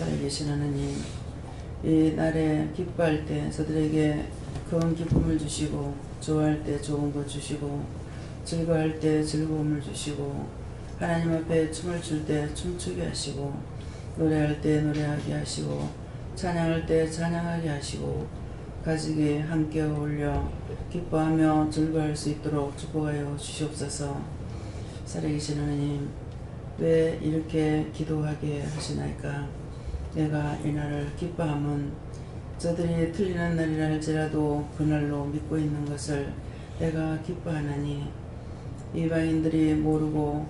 살아계신 하나님, 이 날에 기뻐할 때 저들에게 큰 기쁨을 주시고, 좋아할 때 좋은 것 주시고, 즐거워할 때 즐거움을 주시고, 하나님 앞에 춤을 출 때 춤추게 하시고, 노래할 때 노래하게 하시고, 찬양할 때 찬양하게 하시고, 가지게 함께 어울려 기뻐하며 즐거워할 수 있도록 축복하여 주시옵소서. 살아계신 하나님, 왜 이렇게 기도하게 하시나이까? 내가 이 날을 기뻐함은 저들이 틀리는 날이라 할지라도 그날로 믿고 있는 것을 내가 기뻐하나니, 이방인들이 모르고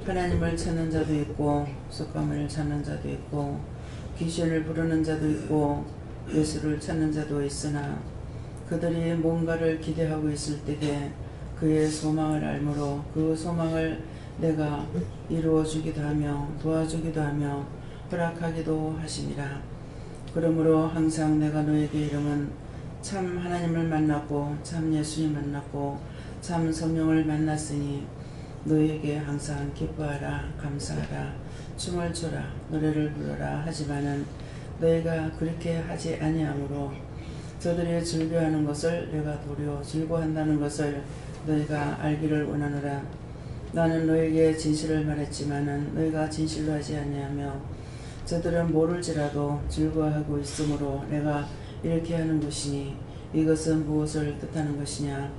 하나님을 찾는 자도 있고 속감을 찾는 자도 있고 귀신을 부르는 자도 있고 예수를 찾는 자도 있으나, 그들이 뭔가를 기대하고 있을 때에 그의 소망을 알므로 그 소망을 내가 이루어주기도 하며 도와주기도 하며 허락하기도 하심이라. 그러므로 항상 내가 너에게 이름은 참 하나님을 만났고 참 예수님 만났고 참 성령을 만났으니 너에게 항상 기뻐하라, 감사하라, 춤을 춰라, 노래를 부르라 하지만은 너희가 그렇게 하지 아니하므로 저들이 즐겨하는 것을 내가 도리어 즐거워한다는 것을 너희가 알기를 원하노라. 나는 너에게 진실을 말했지만은 너희가 진실로 하지 아니하며 저들은 모를지라도 즐거워하고 있으므로 내가 이렇게 하는 것이니, 이것은 무엇을 뜻하는 것이냐?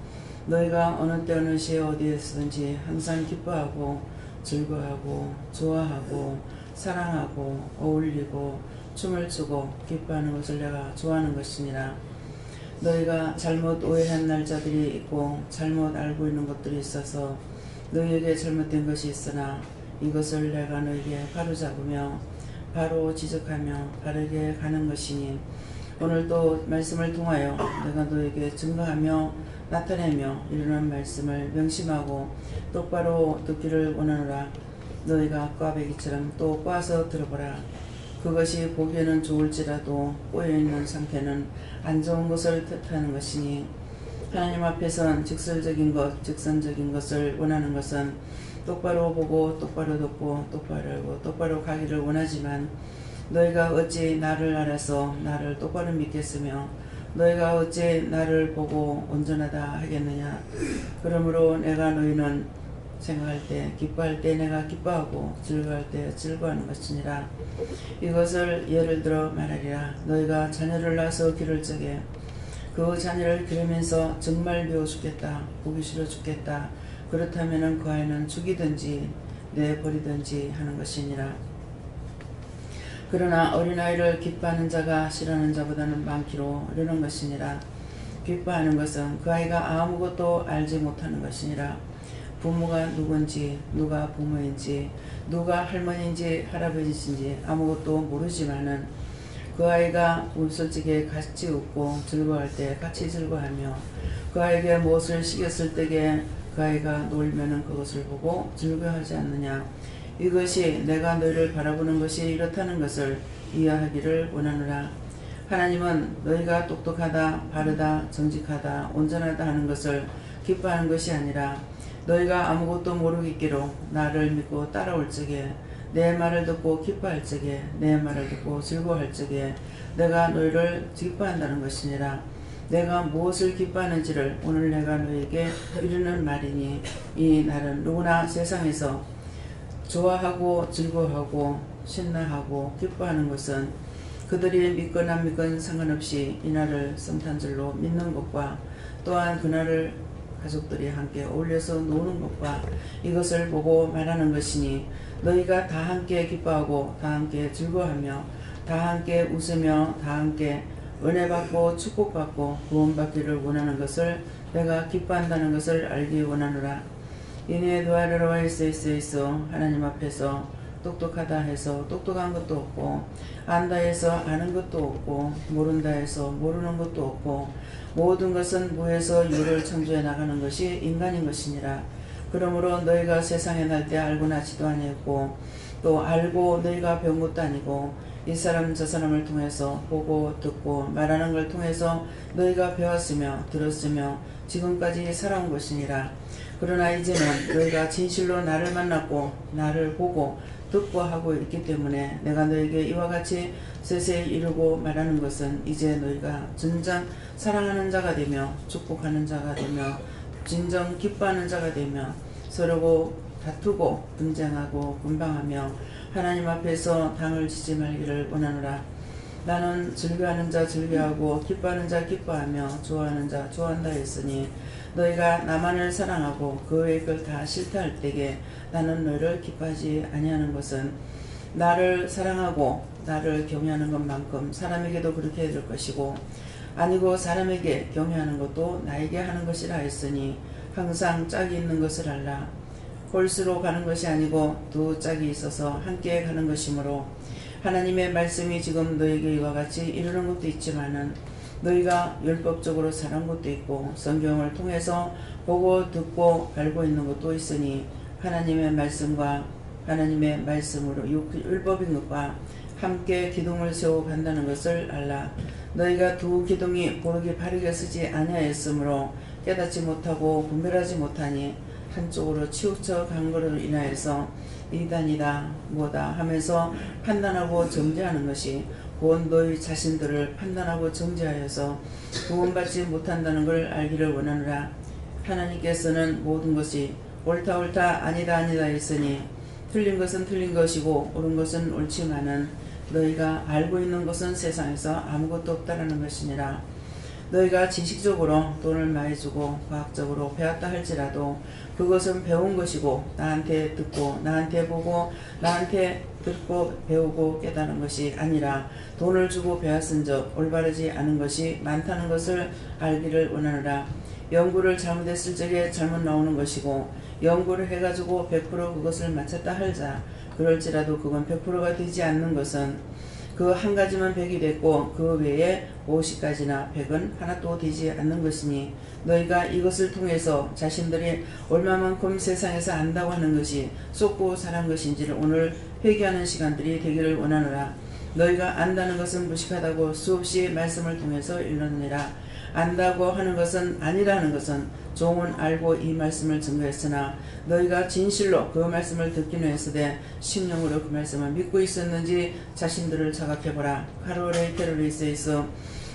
너희가 어느 때 어느 시에 어디에서든지 항상 기뻐하고 즐거워하고 좋아하고 사랑하고 어울리고 춤을 추고 기뻐하는 것을 내가 좋아하는 것이니라. 너희가 잘못 오해한 날짜들이 있고 잘못 알고 있는 것들이 있어서 너희에게 잘못된 것이 있으나, 이것을 내가 너희에게 바로잡으며 바로 지적하며 바르게 가는 것이니, 오늘도 말씀을 통하여 내가 너에게 증거하며 나타내며 이르는 말씀을 명심하고 똑바로 듣기를 원하노라. 너희가 꽈배기처럼 또 꽈서 들어보라. 그것이 보기에는 좋을지라도 꼬여있는 상태는 안 좋은 것을 뜻하는 것이니, 하나님 앞에선 직설적인 것, 직선적인 것을 원하는 것은 똑바로 보고 똑바로 듣고 똑바로 알고 똑바로 가기를 원하지만, 너희가 어찌 나를 알아서 나를 똑바로 믿겠으며 너희가 어찌 나를 보고 온전하다 하겠느냐? 그러므로 내가 너희는 생각할 때 기뻐할 때 내가 기뻐하고 즐거워할 때 즐거워하는 것이니라. 이것을 예를 들어 말하리라. 너희가 자녀를 낳아서 기를 적에 그 자녀를 기르면서 정말 배워 죽겠다, 보기 싫어 죽겠다, 그렇다면 그 아이는 죽이든지 내버리든지 하는 것이니라. 그러나 어린아이를 기뻐하는 자가 싫어하는 자보다는 많기로 이르는 것이니라. 기뻐하는 것은 그 아이가 아무것도 알지 못하는 것이니라. 부모가 누군지, 누가 부모인지, 누가 할머니인지 할아버지인지 아무것도 모르지만은 그 아이가 웃을 적에 같이 웃고 즐거워할 때 같이 즐거워하며, 그 아이에게 무엇을 시켰을 때에 그 아이가 놀면은 그것을 보고 즐거워하지 않느냐? 이것이 내가 너희를 바라보는 것이 이렇다는 것을 이해하기를 원하노라. 하나님은 너희가 똑똑하다, 바르다, 정직하다, 온전하다 하는 것을 기뻐하는 것이 아니라, 너희가 아무것도 모르겠기로 나를 믿고 따라올 적에, 내 말을 듣고 기뻐할 적에, 내 말을 듣고 즐거워할 적에 내가 너희를 기뻐한다는 것이니라. 내가 무엇을 기뻐하는지를 오늘 내가 너희에게 이르는 말이니, 이 날은 누구나 세상에서 좋아하고 즐거워하고 신나하고 기뻐하는 것은 그들이 믿건 안 믿건 상관없이 이 날을 성탄절로 믿는 것과, 또한 그날을 가족들이 함께 어울려서 노는 것과 이것을 보고 말하는 것이니, 너희가 다 함께 기뻐하고 다 함께 즐거워하며 다 함께 웃으며 다 함께 은혜받고 축복받고 구원받기를 원하는 것을 내가 기뻐한다는 것을 알기 원하노라. 이내 누아르로와 있어 하나님 앞에서 똑똑하다 해서 똑똑한 것도 없고, 안다 해서 아는 것도 없고, 모른다 해서 모르는 것도 없고, 모든 것은 무에서 유를 창조해 나가는 것이 인간인 것이니라. 그러므로 너희가 세상에 날 때 알고 나지도 아니했고, 또 알고 너희가 배운 것도 아니고, 이 사람 저 사람을 통해서 보고 듣고 말하는 걸 통해서 너희가 배웠으며 들었으며 지금까지 살아온 것이니라. 그러나 이제는 너희가 진실로 나를 만났고 나를 보고 듣고 하고 있기 때문에 내가 너에게 이와 같이 세세히 이르고 말하는 것은 이제 너희가 진정 사랑하는 자가 되며 축복하는 자가 되며 진정 기뻐하는 자가 되며 서로 다투고 분쟁하고 분방하며 하나님 앞에서 당을 치지 말기를 원하노라. 나는 즐겨하는 자 즐겨하고 기뻐하는 자 기뻐하며 좋아하는 자 좋아한다 했으니 너희가 나만을 사랑하고 그 외의 걸 다 싫다 할 때에 나는 너희를 기뻐하지 아니하는 것은 나를 사랑하고 나를 경외하는 것만큼 사람에게도 그렇게 해야 될 것이고 아니고 사람에게 경외하는 것도 나에게 하는 것이라 했으니 항상 짝이 있는 것을 알라. 홀수로 가는 것이 아니고 두 짝이 있어서 함께 가는 것이므로 하나님의 말씀이 지금 너에게 이와 같이 이르는 것도 있지만은 너희가 율법적으로 사는 것도 있고 성경을 통해서 보고 듣고 알고 있는 것도 있으니 하나님의 말씀과 하나님의 말씀으로 율법인 것과 함께 기둥을 세워 간다는 것을 알라. 너희가 두 기둥이 고르게 바르게 서지 아니하였으므로 깨닫지 못하고 분별하지 못하니 한쪽으로 치우쳐 간 것으로 인하여서 이단이다 뭐다 하면서 판단하고 정죄하는 것이 곧 너희 자신들을 판단하고 정죄하여서 구원받지 못한다는 걸 알기를 원하노라. 하나님께서는 모든 것이 옳다 옳다 아니다 아니다 했으니 틀린 것은 틀린 것이고 옳은 것은 옳지만은 너희가 알고 있는 것은 세상에서 아무것도 없다라는 것이니라. 너희가 지식적으로 돈을 많이 주고 과학적으로 배웠다 할지라도 그것은 배운 것이고 나한테 듣고 나한테 보고 나한테 듣고 배우고 깨닫는 것이 아니라 돈을 주고 배웠은즉 올바르지 않은 것이 많다는 것을 알기를 원하노라. 연구를 잘못했을 적에 잘못 나오는 것이고 연구를 해가지고 100% 그것을 맞췄다 할자 그럴지라도 그건 100%가 되지 않는 것은 그 한 가지만 100이 됐고 그 외에 50가지나 100은 하나도 되지 않는 것이니 너희가 이것을 통해서 자신들이 얼마만큼 세상에서 안다고 하는 것이 쏟고 살한 것인지를 오늘 회개하는 시간들이 되기를 원하노라. 너희가 안다는 것은 무식하다고 수없이 말씀을 통해서 일렀느니라. 안다고 하는 것은 아니라는 것은 종은 알고 이 말씀을 증거했으나 너희가 진실로 그 말씀을 듣기는 했으되 심령으로 그 말씀을 믿고 있었는지 자신들을 자각해보라. 카로레이테르리스에서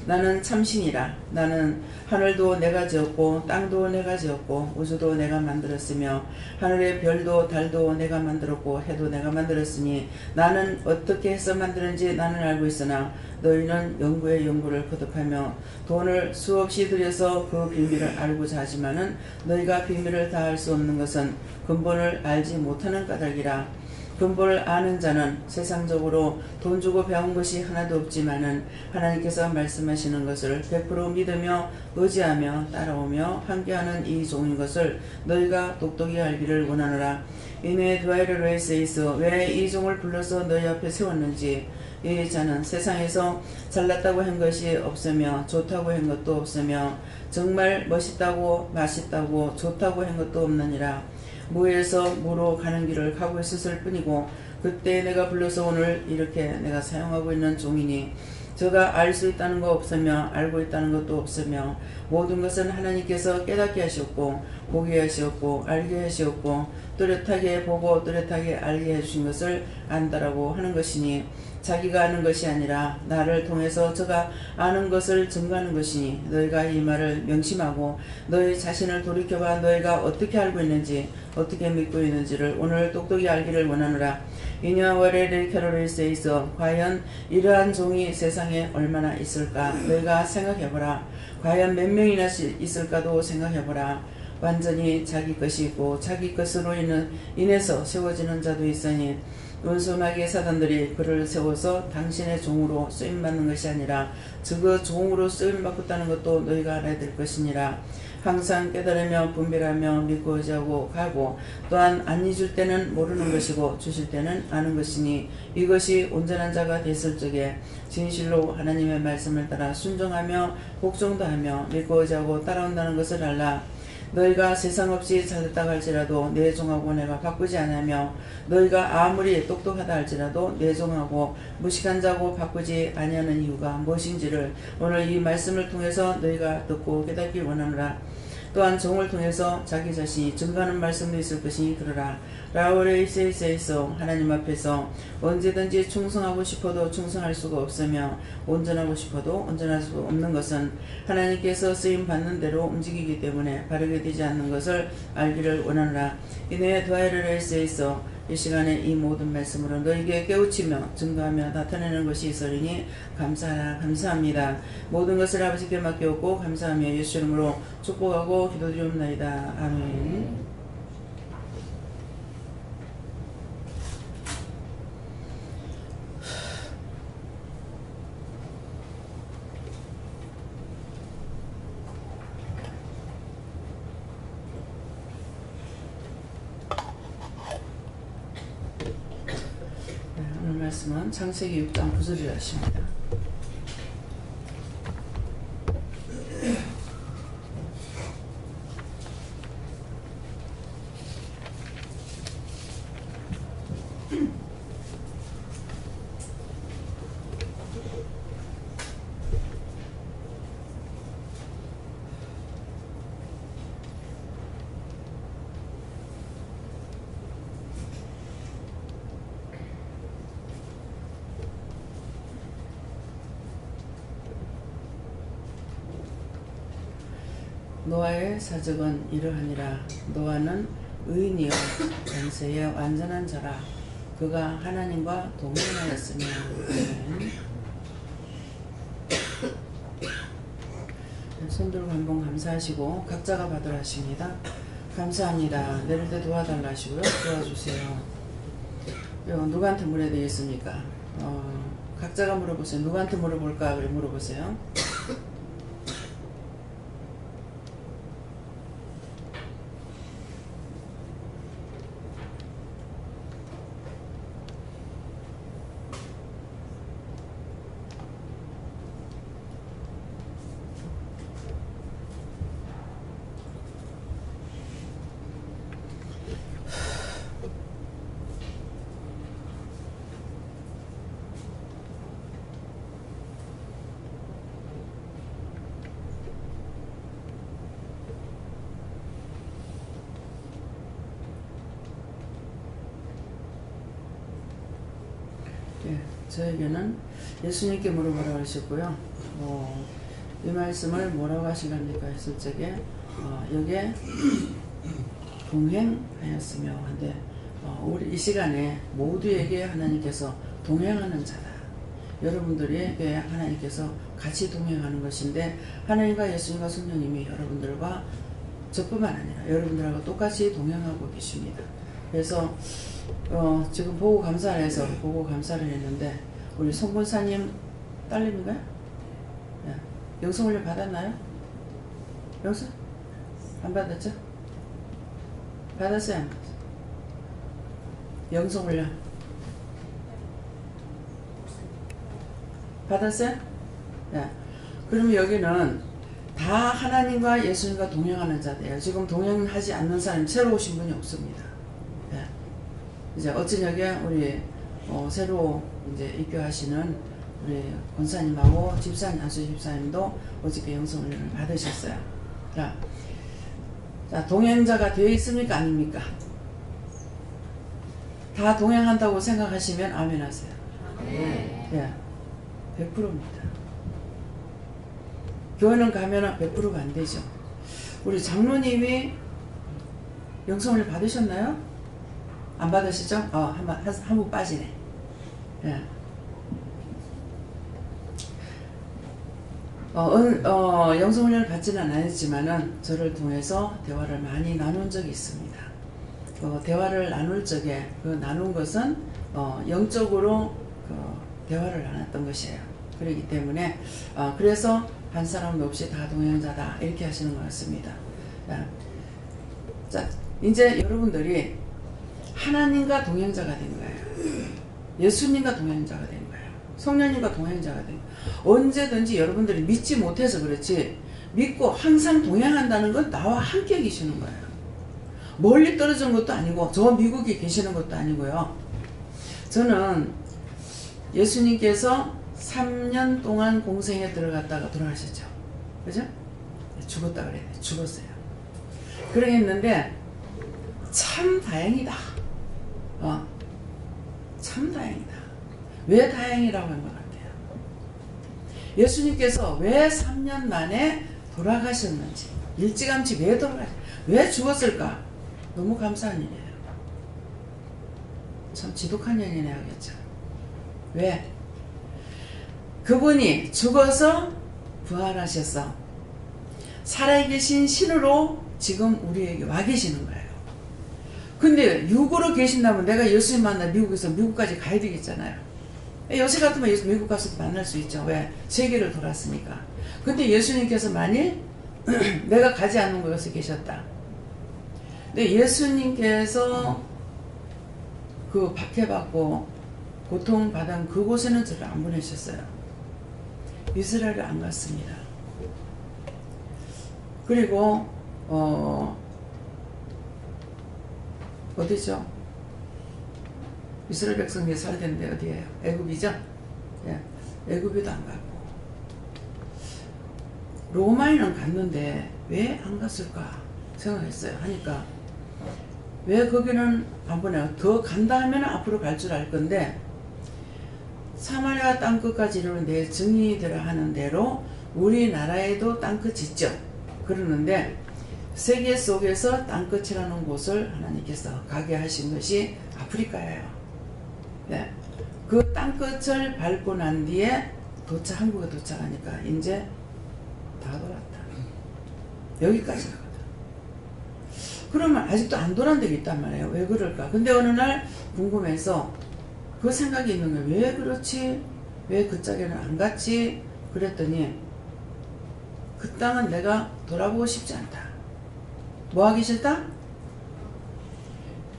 나는 참신이라. 나는 하늘도 내가 지었고 땅도 내가 지었고 우주도 내가 만들었으며 하늘의 별도 달도 내가 만들었고 해도 내가 만들었으니 나는 어떻게 해서 만드는지 나는 알고 있으나 너희는 연구에 연구를 거듭하며 돈을 수없이 들여서 그 비밀을 알고자 하지만은 너희가 비밀을 다 알 수 없는 것은 근본을 알지 못하는 까닭이라. 근본을 아는 자는 세상적으로 돈 주고 배운 것이 하나도 없지만은 하나님께서 말씀하시는 것을 100% 믿으며 의지하며 따라오며 함께하는 이 종인 것을 너희가 똑똑히 알기를 원하노라. 이내 드와이를 레이스에서 왜 이 종을 불러서 너희 앞에 세웠는지 이 자는 세상에서 잘났다고 한 것이 없으며 좋다고 한 것도 없으며 정말 멋있다고 맛있다고 좋다고 한 것도 없느니라. 무에서 무로 가는 길을 가고 있었을 뿐이고 그때 내가 불러서 오늘 이렇게 내가 사용하고 있는 종이니 저가 알 수 있다는 거 없으며 알고 있다는 것도 없으며 모든 것은 하나님께서 깨닫게 하셨고 보게 하셨고 알게 하셨고 뚜렷하게 보고 뚜렷하게 알게 해주신 것을 안다라고 하는 것이니 자기가 아는 것이 아니라 나를 통해서 저가 아는 것을 증거하는 것이니 너희가 이 말을 명심하고 너희 자신을 돌이켜봐 너희가 어떻게 알고 있는지 어떻게 믿고 있는지를 오늘 똑똑히 알기를 원하노라. 이냐 월요일 캐롤리스에 있어 과연 이러한 종이 세상에 얼마나 있을까 너희가 생각해보라. 과연 몇 명이나 있을까도 생각해보라. 완전히 자기 것이 있고 자기 것으로 인해서 세워지는 자도 있으니 온순하게 사단들이 그를 세워서 당신의 종으로 쓰임받는 것이 아니라 그 종으로 쓰임받았다는 것도 너희가 알아야 될 것이니라. 항상 깨달으며 분별하며 믿고 의지하고 가고 또한 안 잊을 때는 모르는 것이고 주실 때는 아는 것이니 이것이 온전한 자가 됐을 적에 진실로 하나님의 말씀을 따라 순종하며 복종도 하며 믿고 의지하고 따라온다는 것을 알라. 너희가 세상 없이 잘됐다 할지라도 내 종하고 내가 바꾸지 않으며 너희가 아무리 똑똑하다 할지라도 내 종하고 무식한 자고 바꾸지 아니하는 이유가 무엇인지를 오늘 이 말씀을 통해서 너희가 듣고 깨닫기 원하노라. 또한 종을 통해서 자기 자신이 증거하는 말씀도 있을 것이니 그러라. 라오레이세이세이소 하나님 앞에서 언제든지 충성하고 싶어도 충성할 수가 없으며 온전하고 싶어도 온전할 수 없는 것은 하나님께서 쓰임 받는 대로 움직이기 때문에 바르게 되지 않는 것을 알기를 원하노라. 이내 두아이르레이세이소 이 시간에 이 모든 말씀으로 너에게 깨우치며 증거하며 나타내는 것이 있으리니 감사하라. 감사합니다. 모든 것을 아버지께 맡겨오고 감사하며 예수 이름으로 축복하고 기도드리옵나이다. 아멘. 오늘 말씀은 창세기 6장 9절이라 하십니다. 노아의 사적은 이러하니라. 노아는 의인이요 권세의 완전한 자라. 그가 하나님과 동행하였으며. 손들고 한번 감사하시고 각자가 받으라 하십니다. 감사합니다. 내릴 때 도와달라 하시고요. 도와주세요. 누구한테 물어야 되겠습니까? 각자가 물어보세요. 누구한테 물어볼까? 그래 물어보세요. 저에게는 예수님께 물어보라고 하셨고요. 이 말씀을 뭐라고 하시랍니까 했을 적에 여기에 동행하였으며 한데 우리 이 시간에 모두에게 하나님께서 동행하는 자다. 여러분들에게 하나님께서 같이 동행하는 것인데 하나님과 예수님과 성령님이 여러분들과 저뿐만 아니라 여러분들하고 똑같이 동행하고 계십니다. 그래서 지금 보고 감사를 해서 보고 감사를 했는데 우리 송권사님 딸님인가요? 영성훈련 받았나요? 영성? 안 받았죠? 받았어요? 안 받았어요? 영성훈련 받았어요? 그러면 여기는 다 하나님과 예수님과 동행하는 자들이에요. 지금 동행하지 않는 사람이 새로 오신 분이 없습니다. 이제 어쩌냐게 우리 새로 이제 입교하시는 우리 권사님하고 집사님, 안수 집사님도 어저께 영성훈련을 받으셨어요. 자, 동행자가 되어 있습니까? 아닙니까? 다 동행한다고 생각하시면 아멘 하세요. 네. 100%입니다. 교회는 가면 100%가 안 되죠. 우리 장로님이 영성훈련 받으셨나요? 안 받으시죠? 한 분 빠지네. 예. 영성훈련을 받지는 않았지만은 저를 통해서 대화를 많이 나눈 적이 있습니다. 대화를 나눌 적에 그 나눈 것은 영적으로 대화를 나눴던 것이에요. 그렇기 때문에 그래서 한 사람도 없이 다 동행자다 이렇게 하시는 것 같습니다. 자, 이제 여러분들이 하나님과 동행자가 된 거예요. 예수님과 동행자가 된 거예요. 성령님과 동행자가 된 거예요. 언제든지 여러분들이 믿지 못해서 그렇지 믿고 항상 동행한다는 건 나와 함께 계시는 거예요. 멀리 떨어진 것도 아니고 저 미국에 계시는 것도 아니고요. 저는 예수님께서 3년 동안 공생에 들어갔다가 돌아가셨죠. 그죠? 죽었다 그래야 돼. 죽었어요. 그러겠는데 참 다행이다. 참 다행이다. 왜 다행이라고 한 것 같아요? 예수님께서 왜 3년 만에 돌아가셨는지, 일찌감치 왜 죽었을까? 너무 감사한 일이에요. 참 지독한 년이네 하겠죠. 왜? 그분이 죽어서 부활하셔서 살아계신 신으로 지금 우리에게 와 계시는 거예요. 근데 육으로 계신다면 내가 예수님 만나 미국에서 미국까지 가야 되겠잖아요. 요새 같으면 미국 가서도 만날 수 있죠. 왜? 세계를 돌았으니까. 근데 예수님께서 만일 내가 가지 않는 곳에 계셨다. 근데 예수님께서 그 박해받고 고통받은 그곳에는 저를 안 보내셨어요. 이스라엘을 안 갔습니다. 그리고 어디죠? 이스라엘 백성이 살던 데 어디예요? 애굽이죠? 예, 애굽에도 안 갔고 로마에는 갔는데 왜 안 갔을까 생각했어요. 하니까 왜 거기는 안 보내요? 더 간다 하면 앞으로 갈 줄 알 건데 사마리아 땅끝까지 이르는 내 증인이되라 하는 대로 우리나라에도 땅끝이 있죠. 그러는데 세계 속에서 땅끝이라는 곳을 하나님께서 가게 하신 것이 아프리카예요. 네. 그 땅끝을 밟고 난 뒤에 한국에 도착하니까 이제 다 돌았다. 여기까지 가거든. 그러면 아직도 안 돌아온 데가 있단 말이에요. 왜 그럴까? 근데 어느 날 궁금해서 그 생각이 있는 거예요. 왜 그렇지? 왜 그 짝에는 안 갔지? 그랬더니 그 땅은 내가 돌아보고 싶지 않다. 뭐 하기 싫다?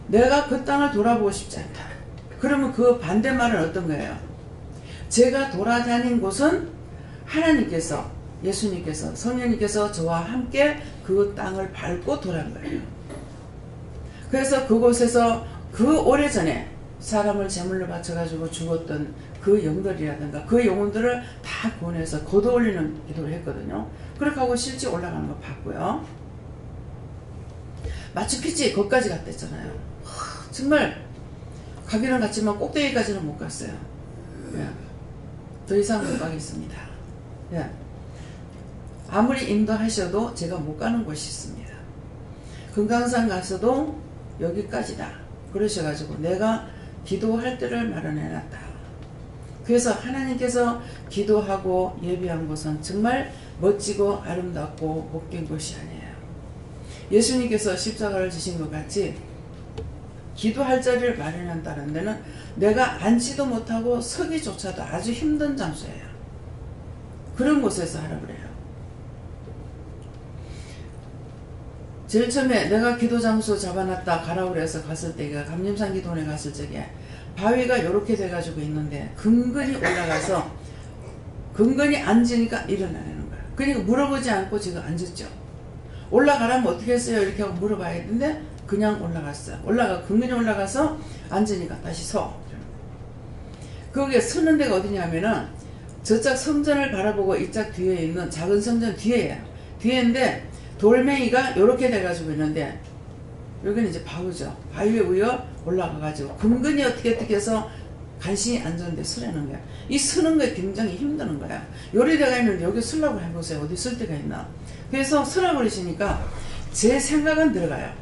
내가 그 땅을 돌아보고 싶지 않다. 그러면 그 반대말은 어떤 거예요? 제가 돌아다닌 곳은 하나님께서, 예수님께서, 성령님께서 저와 함께 그 땅을 밟고 돌아간 거예요. 그래서 그곳에서 그 오래전에 사람을 제물로 바쳐가지고 죽었던 그 영들이라든가 그 영혼들을 다 구원해서 걷어올리는 기도를 했거든요. 그렇게 하고 실제 올라가는 거 봤고요. 마추픽추 거기까지 갔댔잖아요. 정말 가기는 갔지만 꼭대기까지는 못 갔어요. 예. 더 이상 못 가겠습니다. 예. 아무리 인도하셔도 제가 못 가는 곳이 있습니다. 금강산 가서도 여기까지다 그러셔가지고 내가 기도할 때를 마련해놨다. 그래서 하나님께서 기도하고 예비한 곳은 정말 멋지고 아름답고 복된 곳이 아니에요. 예수님께서 십자가를 지신 것 같이 기도할 자리를 마련한다는 데는 내가 앉지도 못하고 서기조차도 아주 힘든 장소예요. 그런 곳에서 하라 그래요. 제일 처음에 내가 기도 장소 잡아놨다 가라 그래서 갔을 때가 감림산 기도원에 갔을 적에 바위가 이렇게 돼가지고 있는데 근근히 올라가서 근근히 앉으니까 일어나는 거야. 그러니까 물어보지 않고 지금 앉았죠. 올라가라면 어떻게 했어요? 이렇게 하고 물어봐야 했는데 그냥 올라갔어요. 근근히 올라가서 앉으니까 다시 서. 거기에 서는 데가 어디냐면은 저쪽 성전을 바라보고 이쪽 뒤에 있는 작은 성전 뒤에예요. 뒤에인데 돌멩이가 이렇게 돼가지고 있는데 여기는 이제 바위죠. 바위 위에 올라가가지고 근근히 어떻게 해서 간신히 앉았는데 서라는 거야. 이 서는 게 굉장히 힘드는 거야. 요리대가 있는데 여기 서라고 해보세요. 어디 쓸 데가 있나. 그래서 서라 그러시니까 제 생각은 들어가요.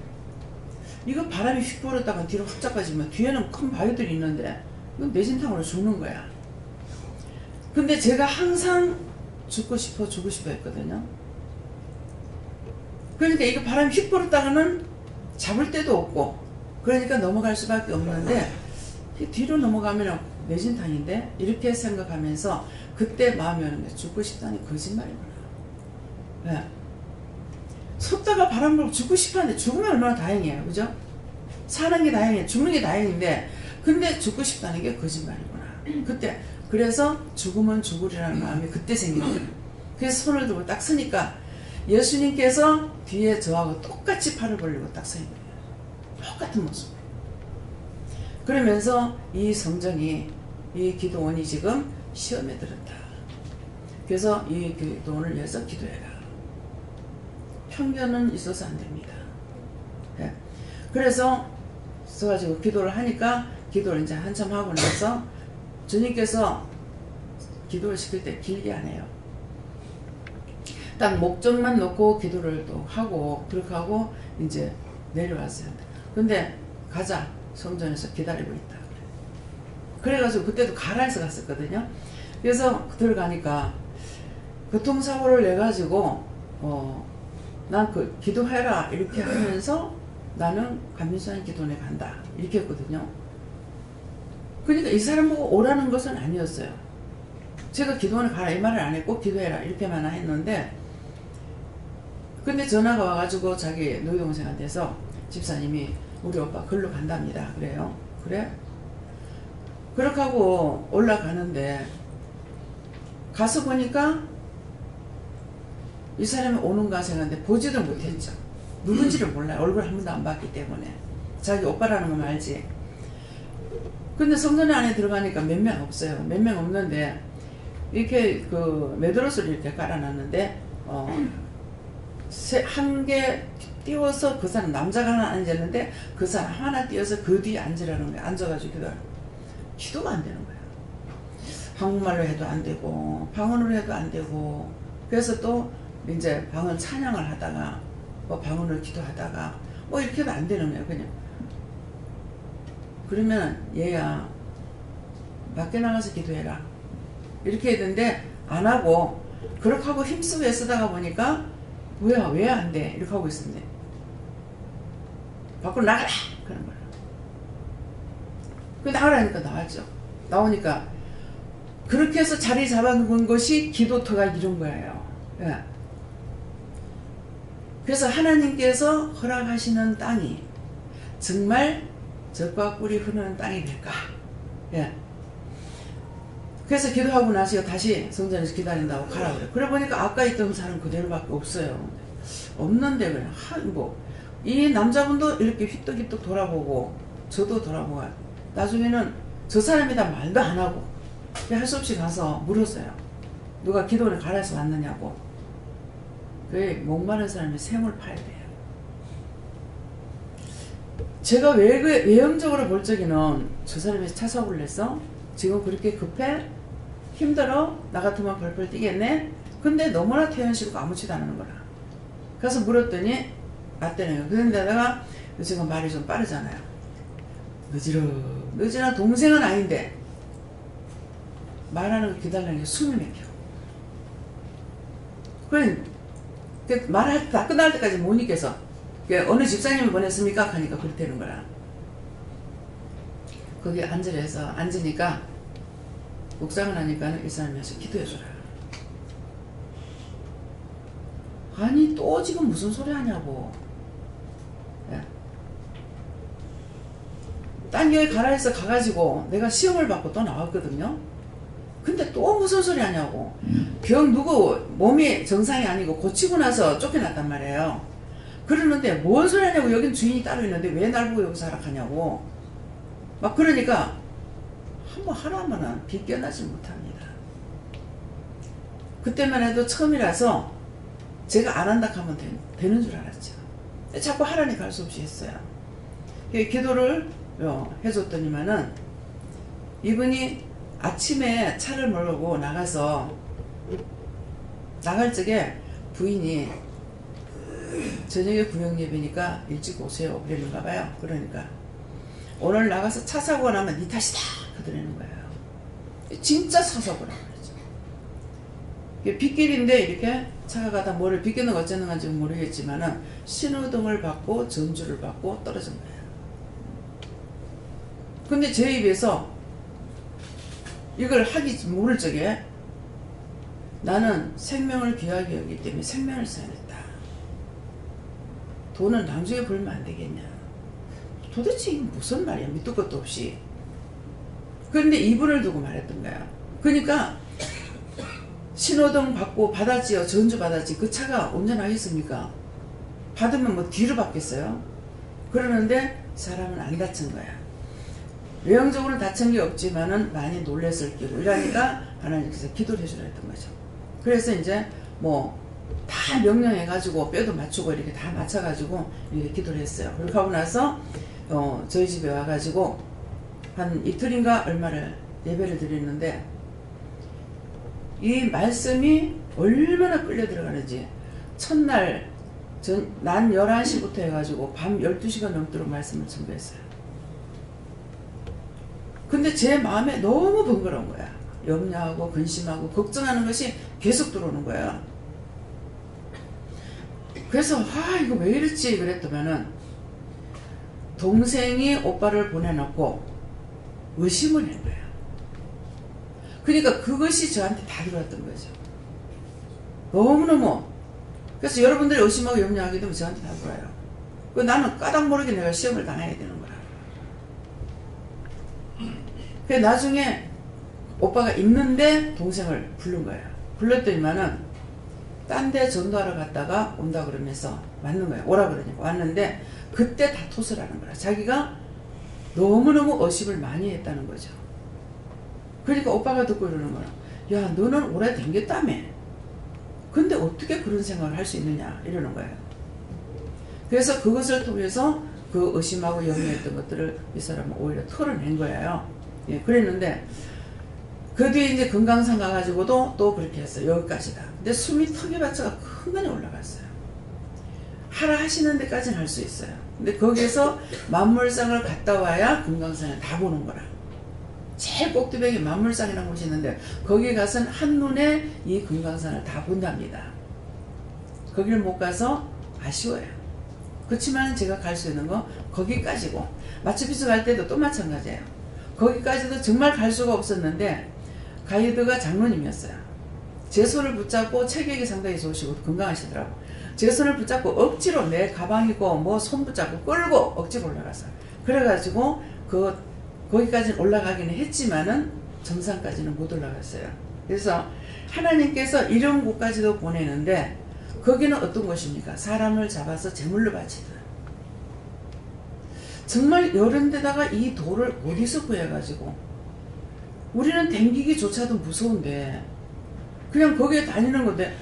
이거 바람이 휙 불었다가 뒤로 확 빠지면 뒤에는 큰 바위들이 있는데 이건 내진탕으로 죽는 거야. 근데 제가 항상 죽고 싶어 했거든요. 그러니까 이거 바람이 휙 불었다가는 잡을 데도 없고 그러니까 넘어갈 수밖에 없는데 뒤로 넘어가면 내진탕인데 이렇게 생각하면서 그때 마음이 오는 거예요. 죽고 싶다니 거짓말이구나. 네. 섰다가 바람 불고 죽고 싶었는데 죽으면 얼마나 다행이에요. 그죠? 사는 게 다행이에요. 죽는 게 다행인데 근데 죽고 싶다는 게 거짓말이구나. 그때 그래서 죽으면 죽으리라는 마음이 그때 생긴 거예요. 그래서 손을 들고 딱 서니까 예수님께서 뒤에 저하고 똑같이 팔을 벌리고 딱 서 있는 거예요. 똑같은 모습. 그러면서 이 성전이 이 기도원이 지금 시험에 들었다. 그래서 이 기도원을 위해서 기도해라. 편견은 있어서 안 됩니다. 예. 그래서 써가지고 기도를 하니까 기도를 이제 한참 하고 나서 주님께서 기도를 시킬 때 길게 안 해요. 딱 목적만 놓고 기도를 또 하고 그렇게 하고 이제 내려왔어요. 근데 가자, 성전에서 기다리고 있다. 그래가지고 그때도 가라 해서 갔었거든요. 그래서 들어가니까 교통사고를 내가지고 난 그 기도해라 이렇게 하면서 나는 감리수한 기도원에 간다 이렇게 했거든요. 그러니까 이 사람 보고 오라는 것은 아니었어요. 제가 기도원에 가라 이 말을 안 했고 기도해라 이렇게만 했는데, 근데 전화가 와가지고 자기 노동생한테서 집사님이 우리 오빠 글로 간답니다. 그래요. 그래? 그렇게 하고 올라가는데 가서 보니까 이 사람이 오는가 생각했는데 보지도 못했죠. 누군지를 몰라요. 얼굴 한 번도 안 봤기 때문에. 자기 오빠라는 건 알지. 근데 성전 안에 들어가니까 몇 명 없어요. 몇 명 없는데 이렇게 그 매드로스를 이렇게 깔아놨는데 한 개 띄워서 그 사람 남자가 하나 앉았는데 그 사람 하나 띄워서 그 뒤에 앉으라는 거야. 앉아가지고 기도가 안 되는 거야. 한국말로 해도 안 되고 방언으로 해도 안 되고. 그래서 또 이제 방언 찬양을 하다가 뭐 방언을 기도하다가 뭐 이렇게 해도 안 되는 거예요. 그냥 그러면 얘야 밖에 나가서 기도해라 이렇게 했는데 안 하고 그렇게 하고 힘쓰고 애쓰다가 보니까 뭐야 왜 안 돼 이렇게 하고 있었는데 밖으로 나가라 그런 거야. 그 나가라니까 나왔죠. 나오니까 그렇게 해서 자리 잡아놓은 것이 기도터가 이런 거예요. 예. 그래서 하나님께서 허락하시는 땅이 정말 젖과 꿀이 흐르는 땅이 될까? 예. 그래서 기도하고 나서 다시 성전에서 기다린다고 가라 그래. 그래 보니까 아까 있던 사람 그대로밖에 없어요. 없는데 그냥 이 남자분도 이렇게 휘떡휘떡 돌아보고 저도 돌아보고 나중에는 저 사람이 다 말도 안 하고 할 수 없이 가서 물었어요. 누가 기도를 가라 해서 왔느냐고. 왜 목마른 사람이 샘을 파야 돼요. 제가 외형적으로 볼 적에는 저 사람이 차 사고를 냈어? 지금 그렇게 급해? 힘들어? 나 같으면 벌벌 뛰겠네? 근데 너무나 태연스럽고 아무렇지도 않은 거라. 가서 물었더니 맞대네요. 그런데 내가 제가 말이 좀 빠르잖아요. 늦으나 동생은 아닌데 말하는 거 기다리는 게 숨이 막혀. 그래 말할 때 다 끝날 때까지 못 있겠어. 어느 집사님을 보냈습니까? 하니까 그렇다는 거라. 거기 앉으래서 앉으니까 묵상을 하니까 이 사람이 와서 기도해줘라. 아니 또 지금 무슨 소리 하냐고. 예. 딴 교회 가라 해서 가가지고 내가 시험을 받고 또 나왔거든요. 근데 또 무슨 소리 하냐고. 병 누구 몸이 정상이 아니고 고치고 나서 쫓겨났단 말이에요. 그러는데 뭔 소리 하냐고. 여긴 주인이 따로 있는데 왜 날 보고 여기서 하락하냐고. 막 그러니까 한번 하라면은 비껴나지 못합니다. 그때만 해도 처음이라서 제가 안 한다 하면 되는 줄 알았죠. 자꾸 하라니까 할 수 없이 했어요. 기도를 해줬더니만은 이분이 아침에 차를 몰고 나가서 나갈 적에 부인이 저녁에 구역예배니까 일찍 오세요 그랬는가 봐요. 그러니까 오늘 나가서 차 사고가 나면 네 탓이다 그러는 거예요. 진짜 차 사고라고 그러죠. 빗길인데 이렇게 차가 가다 뭐를 빗기는 거 어쩌는 건지 모르겠지만은 신호등을 받고 전주를 받고 떨어진 거예요. 근데 제 입에서 이걸 하기 모를 적에 나는 생명을 귀하게 여기기 때문에 생명을 써야겠다. 돈은 나중에 벌면 안 되겠냐. 도대체 이게 무슨 말이야. 밑도 끝도 없이. 그런데 이분을 두고 말했던 거야. 그러니까 신호등 받고 받았지요. 전주 받았지. 그 차가 운전하겠습니까? 받으면 뭐 뒤로 받겠어요? 그러는데 사람은 안 다친 거야. 외형적으로 다친 게 없지만은 많이 놀랬을 끼고 이러니까 하나님께서 기도를 해주라 했던 거죠. 그래서 이제 뭐 다 명령해가지고 뼈도 맞추고 이렇게 다 맞춰가지고 이렇게 기도를 했어요. 그렇게 하고 나서 저희 집에 와가지고 한 이틀인가 얼마를 예배를 드렸는데 이 말씀이 얼마나 끌려 들어가는지 첫날 난 11시부터 해가지고 밤 12시가 넘도록 말씀을 전부했어요. 근데 제 마음에 너무 번거로운 거야. 염려하고 근심하고 걱정하는 것이 계속 들어오는 거야. 그래서 이거 왜 이랬지 그랬더니는 동생이 오빠를 보내놓고 의심을 한 거야. 그러니까 그것이 저한테 다 들어왔던 거죠. 너무너무. 그래서 여러분들이 의심하고 염려하게 되면 저한테 다 들어와요. 나는 까닭 모르게 내가 시험을 당해야 되는 거야. 그래서 나중에 오빠가 있는데 동생을 부른 거예요. 불렀더니만은 딴 데 전도하러 갔다가 온다 그러면서 왔는 거예요. 오라 그러니까 왔는데 그때 다 토설하는 거야. 자기가 너무너무 의심을 많이 했다는 거죠. 그러니까 오빠가 듣고 이러는 거야. 야, 너는 오래 댕겼다며. 근데 어떻게 그런 생각을 할 수 있느냐 이러는 거예요. 그래서 그것을 통해서 그 의심하고 염려했던 것들을 이 사람은 오히려 털어낸 거예요. 예, 그랬는데 그 뒤에 이제 금강산 가가지고도 또 그렇게 했어요. 여기까지다. 근데 숨이 턱에 받쳐가 큰간에 올라갔어요. 하라 하시는 데까지는 할 수 있어요. 근데 거기에서 만물상을 갔다 와야 금강산을 다 보는 거라. 제일 꼭두벽에 만물상이라는 곳이 있는데 거기에 가서는 한눈에 이 금강산을 다 본답니다. 거기를 못 가서 아쉬워요. 그렇지만 제가 갈 수 있는 거 거기까지고 마추픽추 갈 때도 또 마찬가지예요. 거기까지도 정말 갈 수가 없었는데 가이드가 장로님이었어요. 제 손을 붙잡고 체격이 상당히 좋으시고 건강하시더라고. 제 손을 붙잡고 억지로 내 가방이고 뭐 손 붙잡고 끌고 억지로 올라갔어요. 그래가지고 거기까지는 올라가기는 했지만은 정상까지는 못 올라갔어요. 그래서 하나님께서 이런 곳까지도 보내는데 거기는 어떤 곳입니까? 사람을 잡아서 제물로 바치듯. 정말 이런 데다가 이 돌을 어디서 구해가지고 우리는 댕기기조차도 무서운데 그냥 거기에 다니는 건데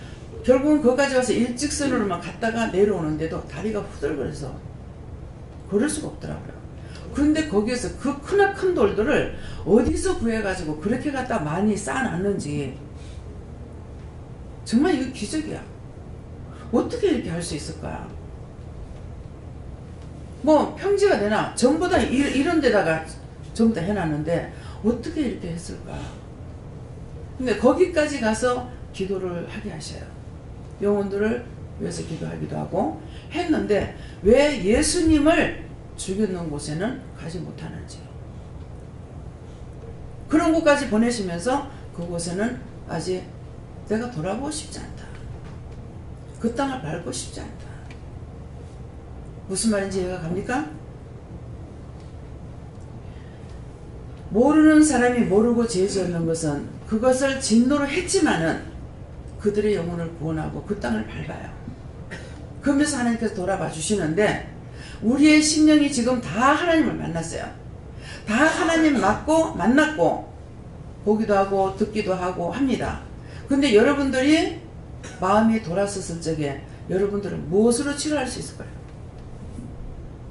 결국은 거기까지 가서 일직선으로만 갔다가 내려오는데도 다리가 후들거려서 걸을 수가 없더라고요. 그런데 거기에서 그 크나큰 돌들을 어디서 구해가지고 그렇게 갖다 많이 쌓아놨는지 정말 이거 기적이야. 어떻게 이렇게 할 수 있을까? 뭐 평지가 되나 전부 다 이런 데다가 전부 다 해놨는데 어떻게 이렇게 했을까? 근데 거기까지 가서 기도를 하게 하셔요. 영혼들을 위해서 기도하기도 하고 했는데 왜 예수님을 죽였는 곳에는 가지 못하는지. 그런 곳까지 보내시면서 그곳에는 아직 내가 돌아보고 싶지 않다. 그 땅을 밟고 싶지 않다. 무슨 말인지 이해가 갑니까? 모르는 사람이 모르고 죄 지었는 것은 그것을 진노로 했지만은 그들의 영혼을 구원하고 그 땅을 밟아요. 그러면서 하나님께서 돌아봐 주시는데 우리의 심령이 지금 다 하나님을 만났어요. 다 하나님 만났고 보기도 하고 듣기도 하고 합니다. 근데 여러분들이 마음이 돌아섰을 적에 여러분들은 무엇으로 치료할 수 있을까요?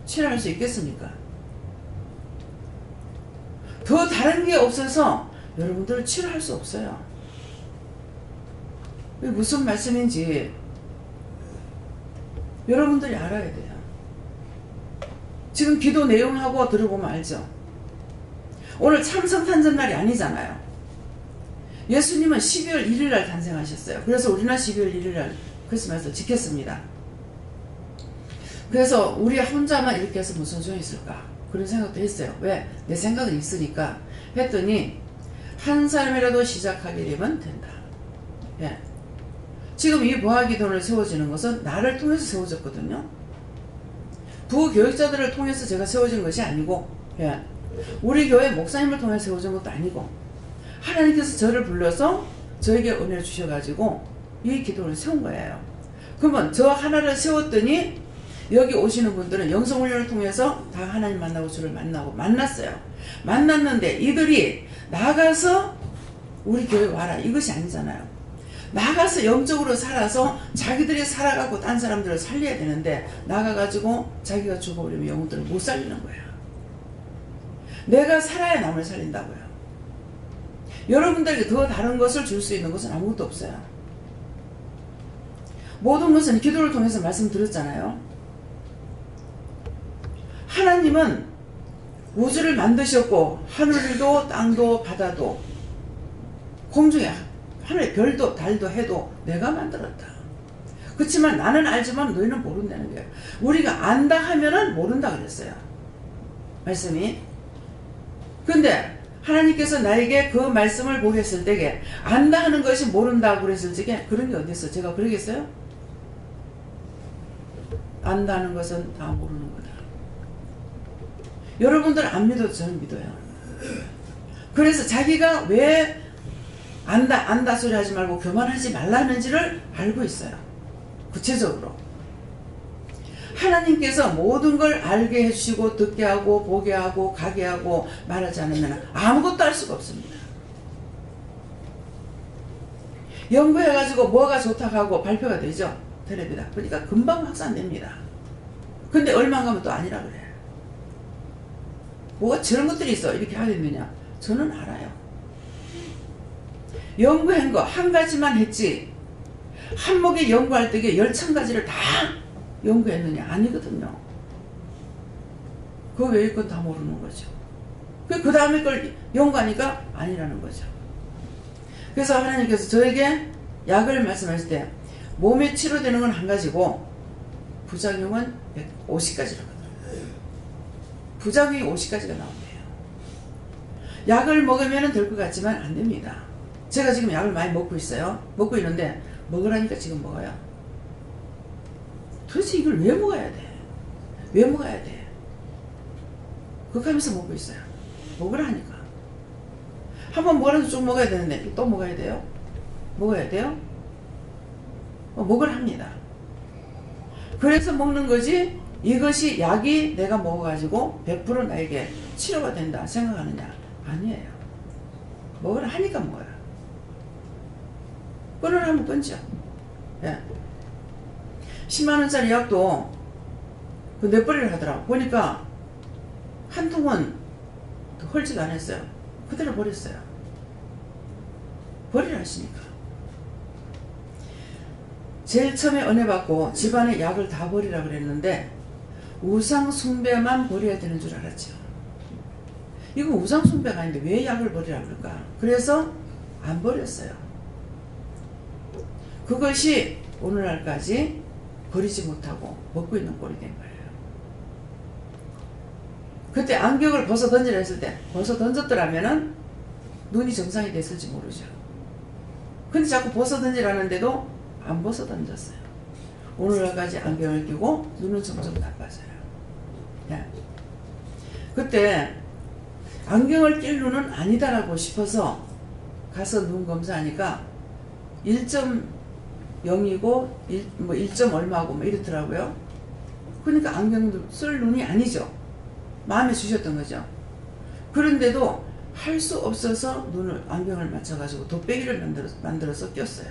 치료할 수 있겠습니까? 더 다른 게 없어서 여러분들을 치료할 수 없어요. 이게 무슨 말씀인지 여러분들이 알아야 돼요. 지금 기도 내용하고 들어보면 알죠? 오늘 참성탄전날이 아니잖아요. 예수님은 12월 1일 날 탄생하셨어요. 그래서 우리는 12월 1일 날 크리스마스를 지켰습니다. 그래서 우리 혼자만 이렇게 해서 무슨 소용이 있을까? 그런 생각도 했어요. 왜? 내 생각은 있으니까. 했더니 한 사람이라도 시작하게 되면 된다. 예. 지금 이 부하기도를 세워지는 것은 나를 통해서 세워졌거든요. 부교육자들을 통해서 제가 세워진 것이 아니고, 예. 우리 교회 목사님을 통해서 세워진 것도 아니고, 하나님께서 저를 불러서 저에게 은혜를 주셔가지고 이 기도를 세운 거예요. 그러면 저 하나를 세웠더니 여기 오시는 분들은 영성훈련을 통해서 다 하나님 만나고 주를 만났어요. 만났는데 이들이 나가서 우리 교회 와라 이것이 아니잖아요. 나가서 영적으로 살아서 자기들이 살아가고 딴 사람들을 살려야 되는데 나가가지고 자기가 죽어버리면 영혼들을 못 살리는 거야. 내가 살아야 남을 살린다고요. 여러분들에게 더 다른 것을 줄 수 있는 것은 아무것도 없어요. 모든 것은 기도를 통해서 말씀드렸잖아요. 하나님은 우주를 만드셨고 하늘도 땅도 바다도 공중에 하늘의 별도 달도 해도 내가 만들었다. 그렇지만 나는 알지만 너희는 모른다는 거예요. 우리가 안다 하면은 모른다 그랬어요. 말씀이. 근데 하나님께서 나에게 그 말씀을 보게 했을 때에 안다 하는 것이 모른다고 그랬을 적에 그런 게 어디 있어? 제가 그러겠어요? 안다는 것은 다 모르는 거다. 여러분들 안 믿어도 저는 믿어요. 그래서 자기가 왜 안다 소리 하지 말고 교만하지 말라는지를 알고 있어요. 구체적으로. 하나님께서 모든 걸 알게 해주시고 듣게 하고 보게 하고 가게 하고 말하지 않으면 아무것도 할 수가 없습니다. 연구해가지고 뭐가 좋다고 하고 발표가 되죠. 텔레비다. 그러니까 금방 확산됩니다. 근데 얼마 가면 또 아니라 그래. 뭐가 저런 것들이 있어 이렇게 하겠느냐. 저는 알아요. 연구한 거 한 가지만 했지 한목에 연구할 때에 10,000가지를 다 연구했느냐? 아니거든요. 그 외의 건 다 모르는 거죠. 그 다음에 걸 연구하니까 아니라는 거죠. 그래서 하나님께서 저에게 약을 말씀하실 때 몸에 치료되는 건 한 가지고 부작용은 50가지라거든요. 부작용이 50가지가 나온대요. 약을 먹으면 될 것 같지만 안 됩니다. 제가 지금 약을 많이 먹고 있어요. 먹고 있는데 먹으라니까 지금 먹어요. 도대체 이걸 왜 먹어야 돼? 왜 먹어야 돼? 그렇게 하면서 먹고 있어요. 먹으라니까. 한번 뭐라도 쭉 먹어야 되는데 또 먹어야 돼요? 먹어야 돼요? 먹으랍니다. 그래서 먹는 거지 이것이 약이 내가 먹어가지고 100% 나에게 치료가 된다 생각하느냐? 아니에요. 먹으라 하니까 먹어요. 끊으라 하면 끊죠. 예. 10만원짜리 약도 그 넷버리를 하더라고. 보니까 한 통은 헐지도 않았어요. 그대로 버렸어요. 버리라 하시니까. 제일 처음에 은혜 받고 집안의 약을 다 버리라 그랬는데 우상 숭배만 버려야 되는 줄 알았죠. 이거 우상 숭배가 아닌데 왜 약을 버리라 그럴까? 그래서 안 버렸어요. 그것이 오늘날까지 버리지 못하고 먹고 있는 꼴이 된 거예요. 그때 안경을 벗어 던지라 했을 때 벗어 던졌더라면은 눈이 정상이 됐을지 모르죠. 근데 자꾸 벗어 던지라는데도 안 벗어 던졌어요. 오늘날까지 안경을 끼고 눈은 점점 나빠져요. 네. 그때 안경을 낄 눈은 아니다라고 싶어서 가서 눈 검사하니까 1.0이고 1점 얼마고 뭐 이렇더라고요. 그러니까 안경 쓸 눈이 아니죠. 마음에 주셨던 거죠. 그런데도 할 수 없어서 눈을 안경을 맞춰가지고 돗배기를 만들어서 꼈어요.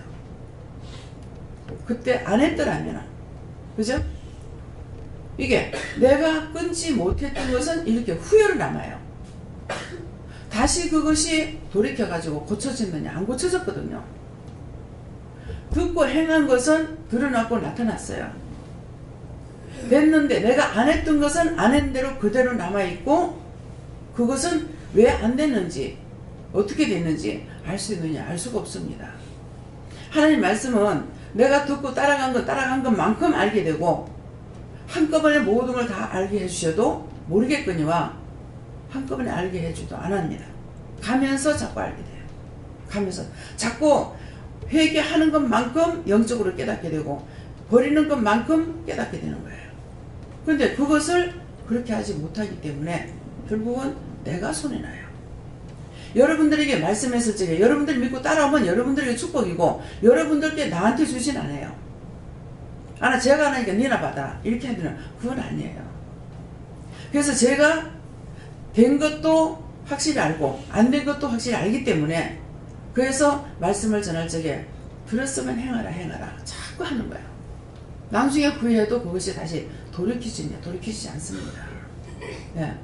그때 안 했더라면 그죠? 이게 내가 끊지 못했던 것은 이렇게 후회로 남아요. 다시 그것이 돌이켜가지고 고쳐졌느냐? 안 고쳐졌거든요. 듣고 행한 것은 드러났고 나타났어요. 됐는데 내가 안 했던 것은 안 했던 대로 그대로 남아있고 그것은 왜 안 됐는지 어떻게 됐는지 알 수 있느냐? 알 수가 없습니다. 하나님 말씀은 내가 듣고 따라간 것만큼 알게 되고 한꺼번에 모든 걸 다 알게 해주셔도 모르겠거니와 한꺼번에 알게 해주도 안 합니다. 가면서 자꾸 알게 돼요. 가면서 자꾸 회개하는 것만큼 영적으로 깨닫게 되고 버리는 것만큼 깨닫게 되는 거예요. 그런데 그것을 그렇게 하지 못하기 때문에 결국은 내가 손해나요. 여러분들에게 말씀했을 적에 여러분들이 믿고 따라오면 여러분들에게 축복이고 여러분들께 나한테 주진 않아요. 나 제가 하니까 니나 받아 이렇게 하면 그건 아니에요. 그래서 제가 된 것도 확실히 알고 안 된 것도 확실히 알기 때문에 그래서 말씀을 전할 적에 들었으면 행하라 행하라 자꾸 하는 거예요. 나중에 후회해도 그것이 다시 돌이키지 않습니다. 예.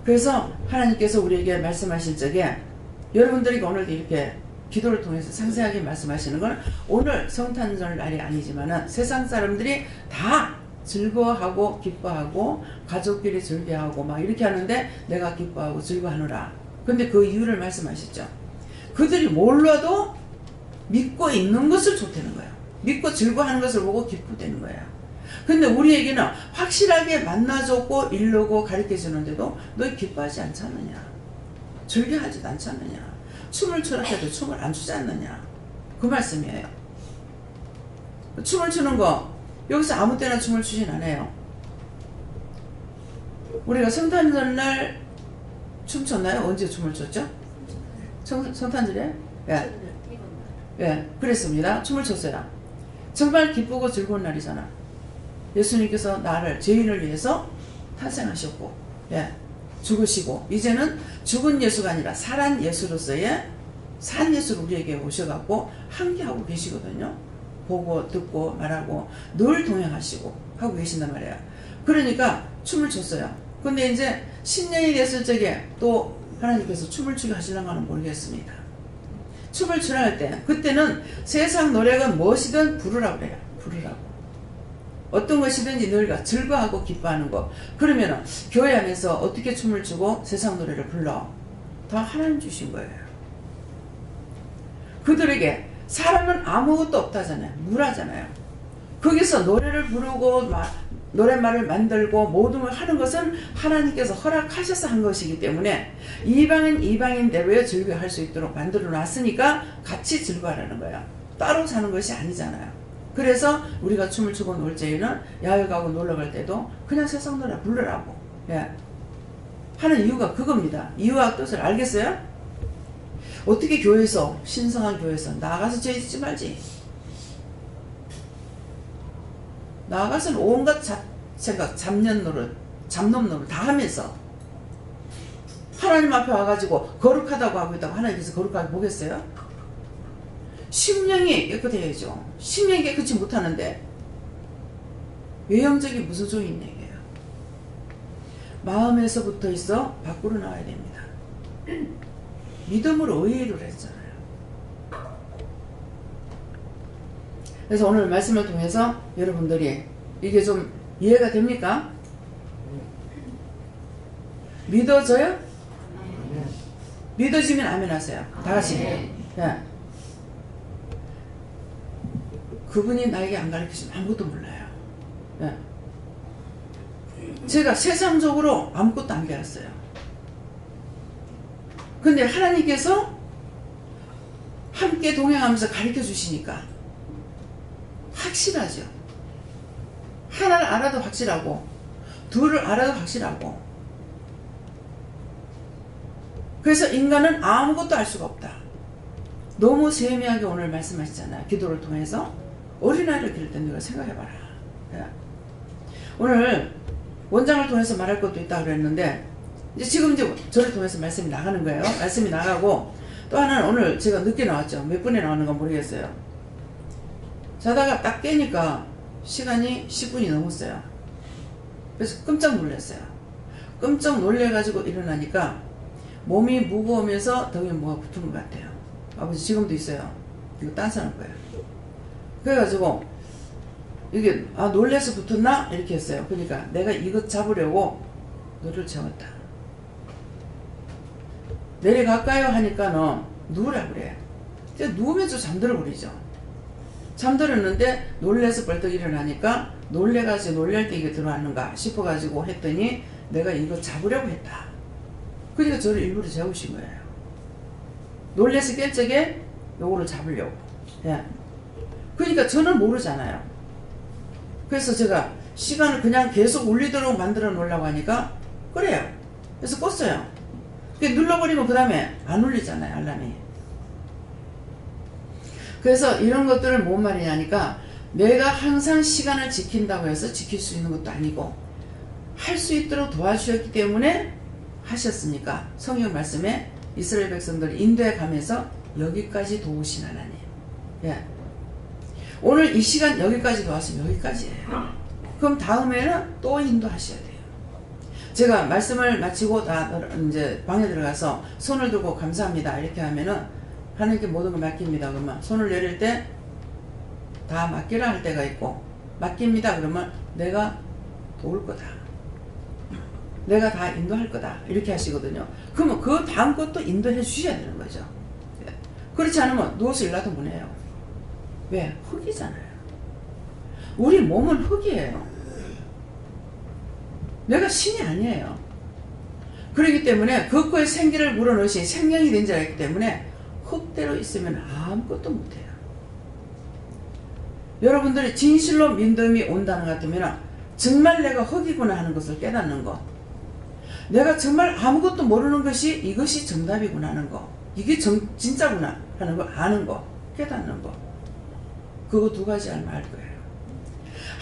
그래서 하나님께서 우리에게 말씀하실 적에 여러분들에게 오늘 이렇게 기도를 통해서 상세하게 말씀하시는 건 오늘 성탄절 날이 아니지만은 세상 사람들이 다 즐거워하고 기뻐하고 가족끼리 즐겨하고 막 이렇게 하는데 내가 기뻐하고 즐거워하노라. 근데 그 이유를 말씀하셨죠. 그들이 몰라도 믿고 있는 것을 좋다는 거예요. 믿고 즐거워하는 것을 보고 기쁘다는 거예요. 근데 우리에게는 확실하게 만나줬고 이르고 가르쳐주는데도 너 기뻐하지 않지 않느냐, 즐겨하지도 않지 않느냐, 춤을 추라 해도 춤을 안 추지 않느냐, 그 말씀이에요. 춤을 추는 거 여기서 아무 때나 춤을 추진 않아요. 우리가 성탄절날 춤췄나요? 언제 춤을 췄죠? 성탄절에? 예. 예, 그랬습니다. 춤을 췄어요. 정말 기쁘고 즐거운 날이잖아. 예수님께서 나를 죄인을 위해서 탄생하셨고, 예, 죽으시고 이제는 죽은 예수가 아니라 살한 예수로서의 산 예수를 우리에게 오셔갖고 함께하고 계시거든요. 보고 듣고 말하고 늘 동행하시고 하고 계신단 말이에요. 그러니까 춤을 췄어요. 근데 이제 신년이 됐을 적에 또 하나님께서 춤을 추게 하시려고는 모르겠습니다. 춤을 추라 할 때 그때는 세상 노래가 무엇이든 부르라고 그래요. 부르라고. 어떤 것이든지 늘 즐거워하고 기뻐하는 거. 그러면 교회 안에서 어떻게 춤을 추고 세상 노래를 불러? 다 하나님 주신 거예요. 그들에게 사람은 아무것도 없다잖아요. 무라잖아요. 거기서 노래를 부르고 노랫말을 만들고 모든 걸 하는 것은 하나님께서 허락하셔서 한 것이기 때문에 이방인 이방인대로 즐거워할 수 있도록 만들어 놨으니까 같이 즐거워하라는 거예요. 따로 사는 것이 아니잖아요. 그래서 우리가 춤을 추고 놀 때에는 야외 가고 놀러 갈 때도 그냥 세상 노래 부르라고, 예, 하는 이유가 그겁니다. 이유와 뜻을 알겠어요? 어떻게 교회에서, 신성한 교회에서 나가서 죄 짓지 말지, 나가서는 온갖 생각, 잡년 노릇, 잡놈 노릇 다 하면서 하나님 앞에 와가지고 거룩하다고 하고 있다고 하나님께서 거룩하게 보겠어요? 심령이 깨끗해야죠. 심령이 깨끗이 못하는데 외형적인 무슨 소용이 있는 얘기예요. 마음에서부터 있어 밖으로 나와야 됩니다. 믿음으로 의의를 했잖아요. 그래서 오늘 말씀을 통해서 여러분들이 이게 좀 이해가 됩니까? 믿어져요? 믿어지면 아멘 하세요. 다 같이. 예. 그분이 나에게 안 가르치면 아무것도 몰라요. 예. 제가 세상적으로 아무것도 안 배웠어요. 근데 하나님께서 함께 동행하면서 가르쳐 주시니까 확실하죠. 하나를 알아도 확실하고 둘을 알아도 확실하고. 그래서 인간은 아무것도 알 수가 없다. 너무 세미하게 오늘 말씀하시잖아요. 기도를 통해서. 어린아이를 기를 때 네가 생각해봐라. 오늘 원장을 통해서 말할 것도 있다고 그랬는데 지금 저를 통해서 말씀이 나가는 거예요. 말씀이 나가고 또 하나는 오늘 제가 늦게 나왔죠. 몇 분에 나오는 건 모르겠어요. 자다가 딱 깨니까 시간이 10분이 넘었어요. 그래서 깜짝 놀랐어요. 깜짝 놀래가지고 일어나니까 몸이 무거우면서 등에 뭐가 붙은 것 같아요. 아버지 지금도 있어요. 이거 딴 사람 거예요. 그래가지고 이게 놀래서 붙었나? 이렇게 했어요. 그러니까 내가 이것 잡으려고 너를 재웠다. 내려갈까요? 하니까는 누우라 그래. 누우면서 잠들어 버리죠. 잠들었는데 놀래서 벌떡 일어나니까 놀래가지고 놀랄 때 이게 들어왔는가 싶어가지고 했더니 내가 이거 잡으려고 했다. 그러니까 저를 일부러 재우신 거예요. 놀래서 깰 적에 요거를 잡으려고. 예. 그러니까 저는 모르잖아요. 그래서 제가 시간을 그냥 계속 울리도록 만들어 놓으려고 하니까 그래요. 그래서 껐어요. 눌러버리면 그 다음에 안 울리잖아요. 알람이. 그래서 이런 것들을 뭔 말이냐니까 내가 항상 시간을 지킨다고 해서 지킬 수 있는 것도 아니고 할 수 있도록 도와주셨기 때문에 하셨으니까 성경 말씀에 이스라엘 백성들이 인도에 가면서 여기까지 도우신 하나님. 예. 오늘 이 시간 여기까지 도왔으면 여기까지예요. 그럼 다음에는 또 인도하셔야 돼요. 제가 말씀을 마치고 다 이제 방에 들어가서 손을 들고 감사합니다 이렇게 하면은 하나님께 모든 걸 맡깁니다 그러면 손을 내릴 때 다 맡기라 할 때가 있고, 맡깁니다 그러면 내가 도울 거다, 내가 다 인도할 거다 이렇게 하시거든요. 그러면 그 다음 것도 인도해 주셔야 되는 거죠. 그렇지 않으면 누워서 일라도 못 해요. 왜? 흙이잖아요. 우리 몸은 흙이에요. 내가 신이 아니에요. 그렇기 때문에 그거에 생기를 불어넣으신 생명이 된 자이기 때문에 흙대로 있으면 아무것도 못해요. 여러분들이 진실로 믿음이 온다는 것 같으면 정말 내가 흙이구나 하는 것을 깨닫는 것, 내가 정말 아무것도 모르는 것이 이것이 정답이구나 하는 것, 이게 진짜구나 하는 거 아는 거, 깨닫는 거, 그거 두 가지 알면 알 거예요.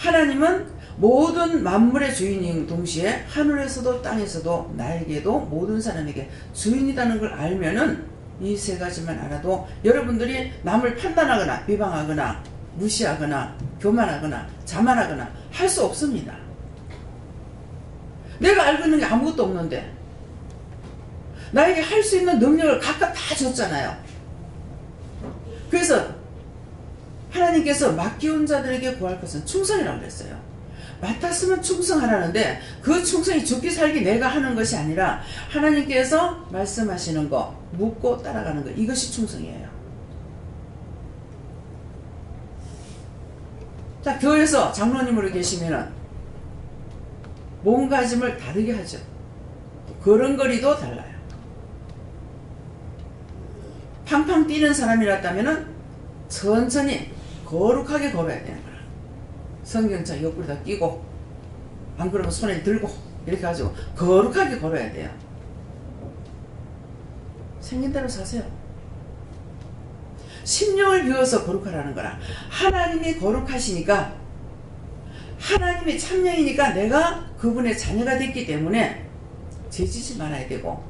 하나님은 모든 만물의 주인인 동시에 하늘에서도 땅에서도 나에게도 모든 사람에게 주인이라는 걸 알면은 이 세 가지만 알아도 여러분들이 남을 판단하거나 비방하거나 무시하거나 교만하거나 자만하거나 할 수 없습니다. 내가 알고 있는 게 아무것도 없는데 나에게 할 수 있는 능력을 각각 다 줬잖아요. 그래서 하나님께서 맡겨온 자들에게 구할 것은 충성이라고 그랬어요. 맡았으면 충성하라는데 그 충성이 죽기 살기 내가 하는 것이 아니라 하나님께서 말씀하시는 거 묻고 따라가는 거, 이것이 충성이에요. 자, 교회에서 장로님으로 계시면은 몸가짐을 다르게 하죠. 걸음걸이도 달라요. 팡팡 뛰는 사람이었다면은 천천히 거룩하게 걸어야 되는 거야. 성경책 옆구리다 끼고, 안 그러면 손에 들고 이렇게 가지고 거룩하게 걸어야 돼요. 생긴 대로 사세요. 심령을 비워서 거룩하라는 거라. 하나님이 거룩하시니까, 하나님이 참령이니까 내가 그분의 자녀가 됐기 때문에 죄지지 말아야 되고,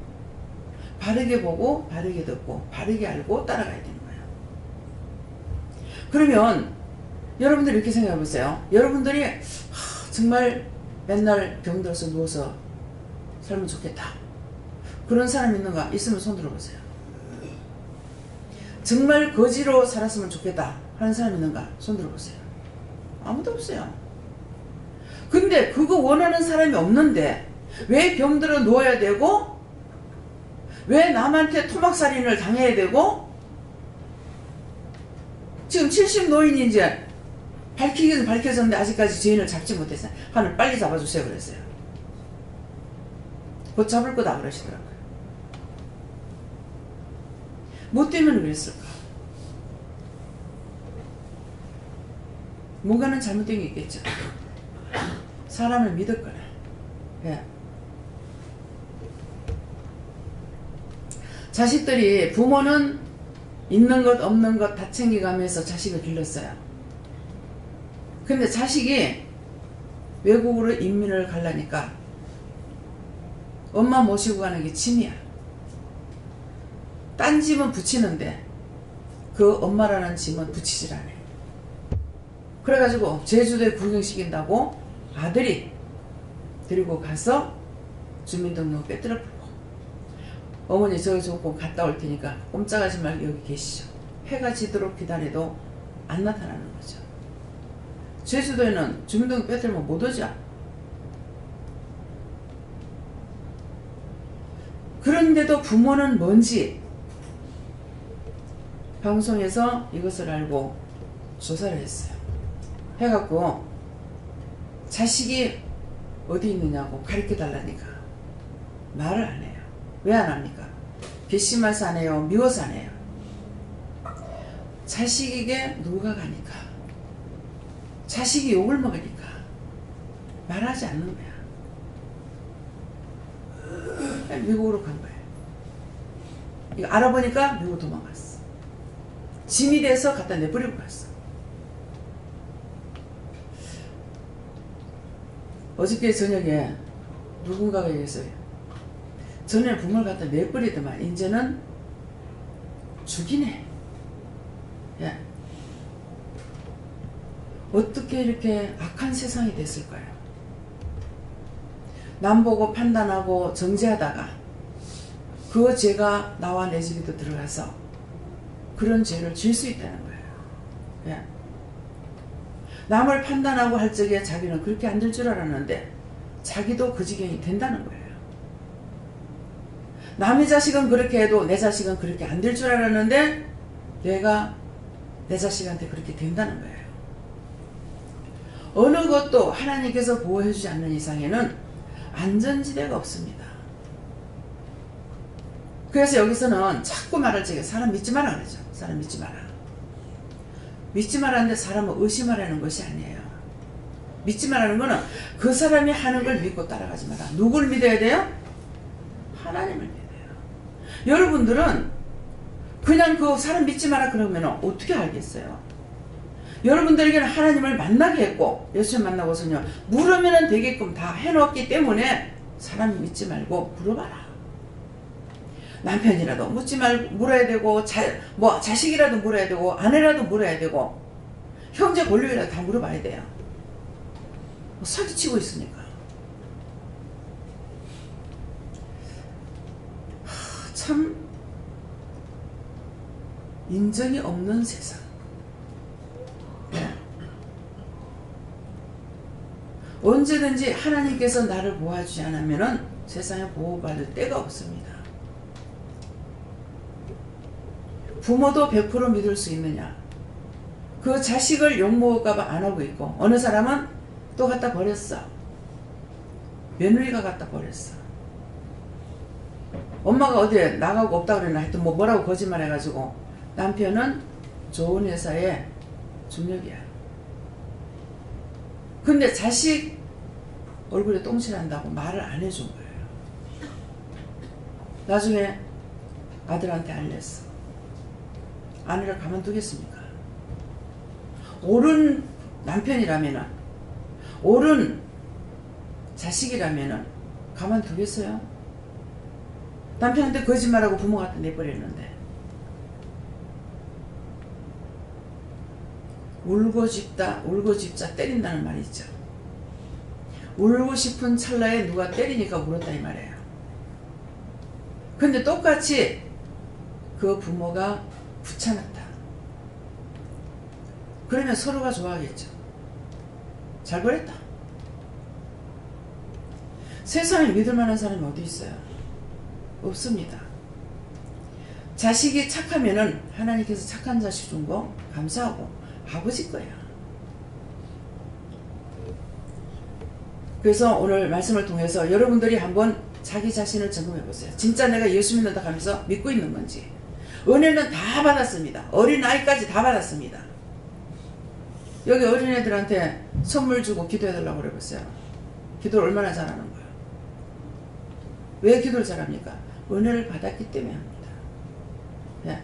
바르게 보고 바르게 듣고 바르게 알고 따라가야 되는 거예요. 그러면 여러분들이 이렇게 생각해 보세요. 여러분들이 정말 맨날 병들어서 누워서 살면 좋겠다, 그런 사람 있는가? 있으면 손 들어보세요. 정말 거지로 살았으면 좋겠다 하는 사람 있는가? 손 들어보세요. 아무도 없어요. 근데 그거 원하는 사람이 없는데 왜 병들어 누워야 되고, 왜 남한테 토막살인을 당해야 되고, 지금 70 노인이 이제 밝히긴 밝혀졌는데 아직까지 죄인을 잡지 못했어요. 하늘 빨리 잡아주세요 그랬어요. 곧 잡을 거다 그러시더라고요. 뭐 때문에 그랬을까? 뭔가는 잘못된 게 있겠죠. 사람을 믿었거나. 예. 자식들이, 부모는 있는 것 없는 것 다 챙겨가면서 자식을 길렀어요. 근데 자식이 외국으로 인민을 가려니까 엄마 모시고 가는 게 짐이야. 딴 짐은 붙이는데 그 엄마라는 짐은 붙이질 않아요. 그래가지고 제주도에 구경시킨다고 아들이 데리고 가서 주민등록 빼뜨려 풀고, 어머니 저기 조금 갔다 올 테니까 꼼짝하지 말고 여기 계시죠. 해가 지도록 기다려도 안 나타나는 거죠. 제주도에는 주민등록 빼뜨리면 못 오죠. 그런데도 부모는 뭔지 방송에서 이것을 알고 조사를 했어요. 해갖고 자식이 어디 있느냐고 가르쳐 달라니까 말을 안 해요. 왜 안 합니까? 괘씸해서 안 해요? 미워서 안 해요? 자식에게 누가 가니까, 자식이 욕을 먹으니까 말하지 않는 거야. 미국으로 간 거예요. 이거 알아보니까 미국 도망갔어. 짐이 돼서 갖다 내버리고 갔어. 어저께 저녁에 누군가가 얘기했어요. 전에는 부모를 갖다 내버리더만 이제는 죽이네. 예. 어떻게 이렇게 악한 세상이 됐을까요? 남 보고 판단하고 정죄하다가 그 죄가 나와 내 집에도 들어가서 그런 죄를 질 수 있다는 거예요. 예. 남을 판단하고 할 적에 자기는 그렇게 안 될 줄 알았는데 자기도 그 지경이 된다는 거예요. 남의 자식은 그렇게 해도 내 자식은 그렇게 안 될 줄 알았는데 내가 내 자식한테 그렇게 된다는 거예요. 어느 것도 하나님께서 보호해 주지 않는 이상에는 안전지대가 없습니다. 그래서 여기서는 자꾸 말할 적에 사람 믿지 마라 그러죠. 사람 믿지 마라. 믿지 말라는데 사람을 의심하라는 것이 아니에요. 믿지 말라는 거는 그 사람이 하는 걸 믿고 따라가지 마라. 누굴 믿어야 돼요? 하나님을 믿어야 돼요. 여러분들은 그냥 그 사람 믿지 마라 그러면 어떻게 알겠어요? 여러분들에게는 하나님을 만나게 했고 예수님 만나고서는요 물으면 되게끔 다 해놓았기 때문에 사람 믿지 말고 물어봐라. 남편이라도 물어야 되고 자식이라도 물어야 되고 아내라도 물어야 되고 형제 권력이라도 다 물어봐야 돼요. 사기치고 있으니까. 참 인정이 없는 세상. 언제든지 하나님께서 나를 보호하지 않으면 세상에 보호받을 데가 없습니다. 부모도 100% 믿을 수 있느냐? 그 자식을 욕먹을까봐 안 하고 있고 어느 사람은 또 갖다 버렸어. 며느리가 갖다 버렸어. 엄마가 어디에 나가고 없다 그랬나 하여튼 뭐라고 거짓말 해가지고 남편은 좋은 회사에 중역이야. 근데 자식 얼굴에 똥칠한다고 말을 안 해준 거예요. 나중에 아들한테 알렸어. 아내를 가만두겠습니까? 옳은 남편이라면은, 옳은 자식이라면은 가만두겠어요? 남편한테 거짓말하고 부모 갖다 내버렸는데. 울고 집자 때린다는 말이 있죠. 울고 싶은 찰나에 누가 때리니까 울었다 이 말이에요. 근데 똑같이 그 부모가 붙여놨다. 그러면 서로가 좋아하겠죠. 잘 버렸다. 세상에 믿을 만한 사람이 어디 있어요? 없습니다. 자식이 착하면은 하나님께서 착한 자식 준 거 감사하고 아버지 거야. 그래서 오늘 말씀을 통해서 여러분들이 한번 자기 자신을 점검해 보세요. 진짜 내가 예수 믿는다 하면서 믿고 있는 건지. 은혜는 다 받았습니다. 어린아이까지 다 받았습니다. 여기 어린애들한테 선물 주고 기도해달라고 그래보세요. 기도를 얼마나 잘하는 거예요? 왜 기도를 잘합니까? 은혜를 받았기 때문에 합니다. 예.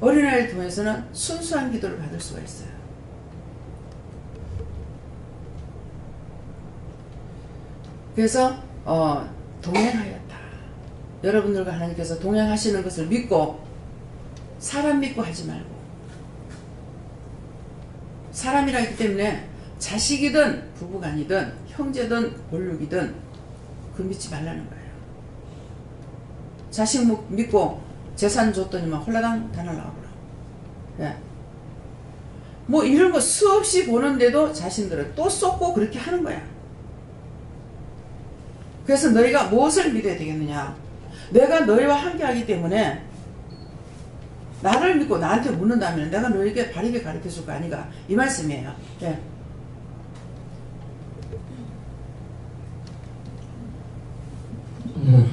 어린아이를 통해서는 순수한 기도를 받을 수가 있어요. 그래서 동행하였다. 여러분들과 하나님께서 동행하시는 것을 믿고 사람 믿고 하지 말고 사람이라 했기 때문에 자식이든 부부간이든 형제든 권력이든 그 믿지 말라는 거예요. 자식 믿고 재산 줬더니만 홀라당 다 날라가버려. 예. 뭐 이런 거 수없이 보는데도 자신들은 또 쏟고 그렇게 하는 거야. 그래서 너희가 무엇을 믿어야 되겠느냐? 내가 너희와 함께하기 때문에 나를 믿고 나한테 묻는다면 내가 너희에게 바르게 가르쳐줄 거 아니가 이 말씀이에요. 예.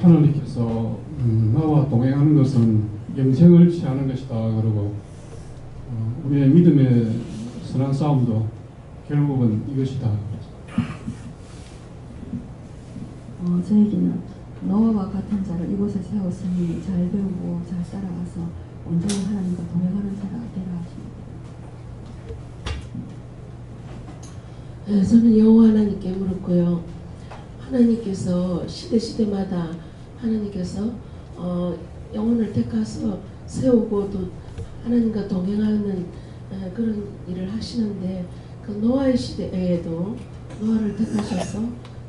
하나님께서 나와 동행하는 것은 영생을 취하는 것이다 그러고 우리의 믿음의 선한 싸움도 결국은 이것이다. 저에게는 노아와 같은 자를 이곳에 세웠으니 잘 배우고 잘 따라가서 온전히 하나님과 동행하는 자가 되라 하십니다. 저는 여호와 하나님께 물었고요. 하나님께서 시대마다 하나님께서 영혼을 택하서 세우고 또 하나님과 동행하는 그런 일을 하시는데 그 노아의 시대에도 노아를 택하셔서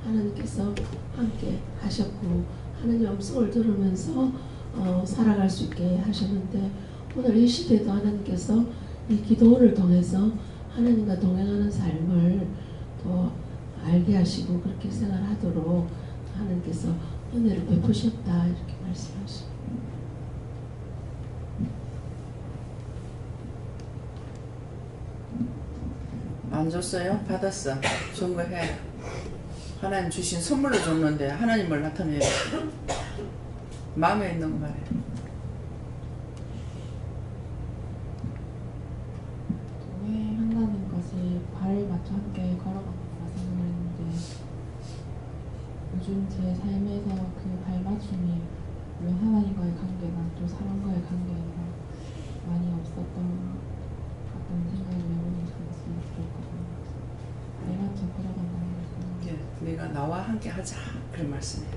하나님께서 함께 하셨고 하나님 음성을 들으면서 살아갈 수 있게 하셨는데 오늘 이 시대도 하나님께서 이 기도를 통해서 하나님과 동행하는 삶을 더 알게 하시고 그렇게 생활하도록 하나님께서 은혜를 베푸셨다 이렇게 말씀하십니다. 안 줬어요? 받았어. 준 거 해. 하나님 주신 선물로 줬는데 하나님을 나타내요. 마음에 있는 거 말해. 동행한다는 것이 발을 맞춰 함께 걸어가는 거라 생각했는데 요즘 제 삶에서 그 발맞춤이 물론 하나님과의 관계나 또 사람과의 관계에서 많이 없었던 같은 생각이 매번 들었거든요. 발맞춰 걸어간다는 것은 네가 나와 함께 하자 그런 말씀이에요.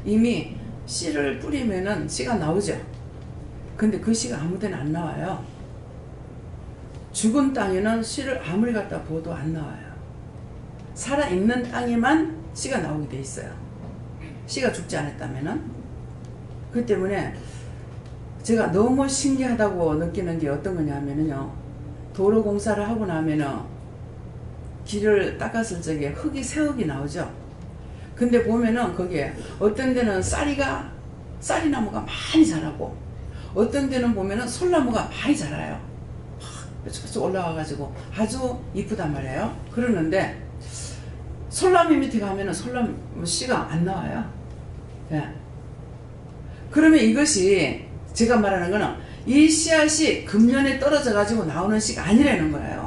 이미 씨를 뿌리면은 씨가 나오죠. 근데 그 씨가 아무데나 안 나와요. 죽은 땅에는 씨를 아무리 갖다 부어도 안 나와요. 살아있는 땅에만 씨가 나오게 돼 있어요. 씨가 죽지 않았다면은. 그 때문에 제가 너무 신기하다고 느끼는 게 어떤 거냐면요. 도로 공사를 하고 나면은 길을 닦았을 적에 흙이 새흙이 나오죠. 근데 보면은 거기에 어떤 데는 쌀이나무가 많이 자라고 어떤 데는 보면은 솔나무가 많이 자라요. 쭉 올라와가지고 아주 이쁘단 말이에요. 그러는데 솔나무 밑에 가면은 솔나무 씨가 안 나와요. 예. 그러면 이것이 제가 말하는 거는 이 씨앗이 금년에 떨어져 가지고 나오는 씨가 아니라는 거예요.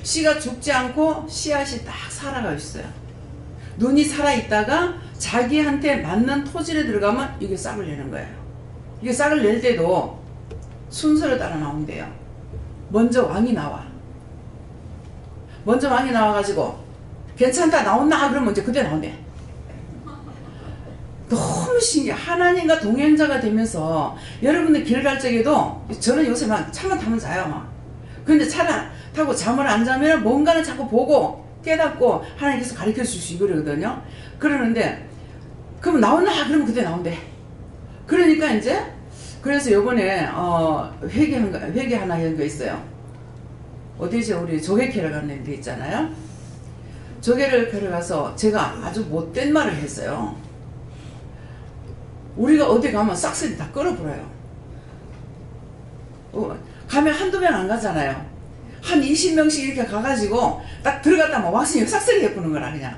씨가 죽지 않고 씨앗이 딱 살아가 있어요. 눈이 살아있다가 자기한테 맞는 토질에 들어가면 이게 싹을 내는 거예요. 이게 싹을 낼 때도 순서를 따라 나온대요. 먼저 왕이 나와. 먼저 왕이 나와가지고 괜찮다 나온나 그러면 이제 그때 나온대. 너무 신기해. 하나님과 동행자가 되면서 여러분들 길 갈 적에도 저는 요새 막 차만 타면 자요. 막. 근데 차를 타고 잠을 안 자면 뭔가는 자꾸 보고 깨닫고 하나님께서 가르쳐 주시고 그러거든요. 그러는데 그럼 나온나 그러면 그때 나온대. 그러니까 이제 그래서 요번에 회개 하나 한 거 있어요. 어디죠? 우리 조개 캐러 가는 데 있잖아요. 조개를 캐러 가서 제가 아주 못된 말을 했어요. 우리가 어디 가면 싹쓸이 다 끌어버려요. 가면 한두 명 안 가잖아요. 한 20명씩 이렇게 가가지고 딱 들어갔다 막 왁싱이 싹쓸이 예쁘는 거라 그냥.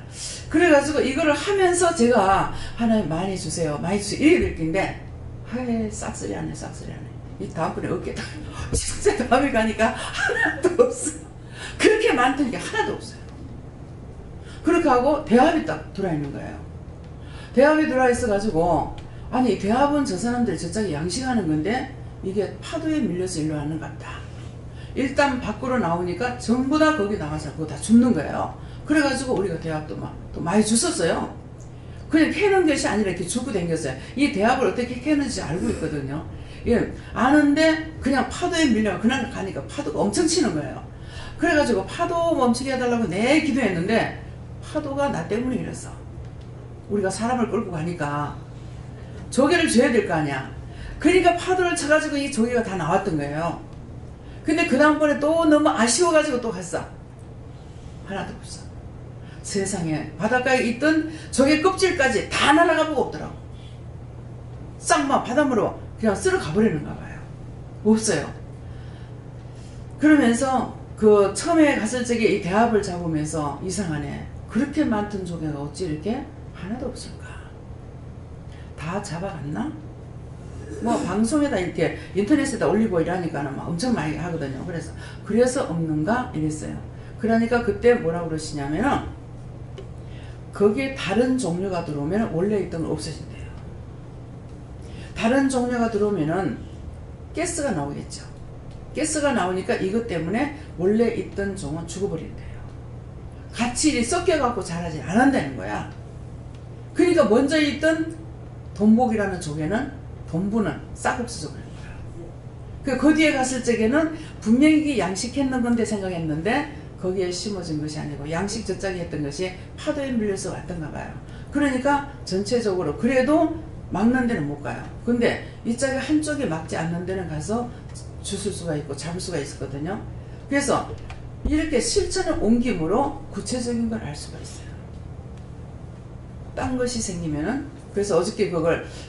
그래가지고 이거를 하면서 제가 하나님 많이 주세요. 많이 주세요. 이렇게 느낀데 하에 싹쓸이 안 해. 싹쓸이 안 해. 이 다음번에 어깨다. 진짜 다음에 가니까 하나도 없어. 그렇게 많던 게 하나도 없어요. 그렇게 하고 대합이 딱 들어있는 거예요. 대합이 들어있어가지고 아니 대합은 저 사람들 저짝에 양식하는 건데 이게 파도에 밀려서 일로 하는 것 같다. 일단 밖으로 나오니까 전부 다 거기 나가서 그거 다 줍는 거예요. 그래가지고 우리가 대합도 또 많이 줬었어요. 그냥 캐는 것이 아니라 이렇게 주고 댕겼어요. 이 대합을 어떻게 캐는지 알고 있거든요. 예, 아는데 그냥 파도에 밀려 그냥 가니까 파도가 엄청 치는 거예요. 그래가지고 파도 멈추게 해달라고 내 기도했는데 파도가 나 때문에 이랬어. 우리가 사람을 끌고 가니까 조개를 줘야 될 거 아니야. 그러니까 파도를 쳐가지고 이 조개가 다 나왔던 거예요. 근데 그 다음번에 또 너무 아쉬워가지고 또 갔어. 하나도 없어. 세상에 바닷가에 있던 조개 껍질까지 다 날아가 보고 없더라고. 싹만 바닷물로 그냥 쓸어 가버리는가 봐요. 없어요. 그러면서 그 처음에 갔을 적에 이 대합을 잡으면서 이상하네. 그렇게 많던 조개가 어찌 이렇게 하나도 없을까? 다 잡아갔나? 뭐 방송에다 이렇게 인터넷에다 올리고 이러니까는 막 엄청 많이 하거든요. 그래서 없는가 이랬어요. 그러니까 그때 뭐라고 그러시냐면은 거기에 다른 종류가 들어오면 원래 있던 건 없어진대요. 다른 종류가 들어오면은 가스가 나오겠죠. 가스가 나오니까 이것 때문에 원래 있던 종은 죽어버린대요. 같이 섞여갖고 자라지 않는다는 거야. 그러니까 먼저 있던 돈복이라는 조개는 돈부는 싹 없어져 버리는 거야. 그 뒤에 갔을 적에는 분명히 이게 양식했는 건데 생각했는데 거기에 심어진 것이 아니고 양식 젖장이 했던 것이 파도에 밀려서 왔던가 봐요. 그러니까 전체적으로 그래도 막는 데는 못 가요. 근데 이 짝이 한쪽이 막지 않는 데는 가서 주술 수가 있고 잡을 수가 있었거든요. 그래서 이렇게 실천을 옮김으로 구체적인 걸 알 수가 있어요. 딴 것이 생기면은 그래서 어저께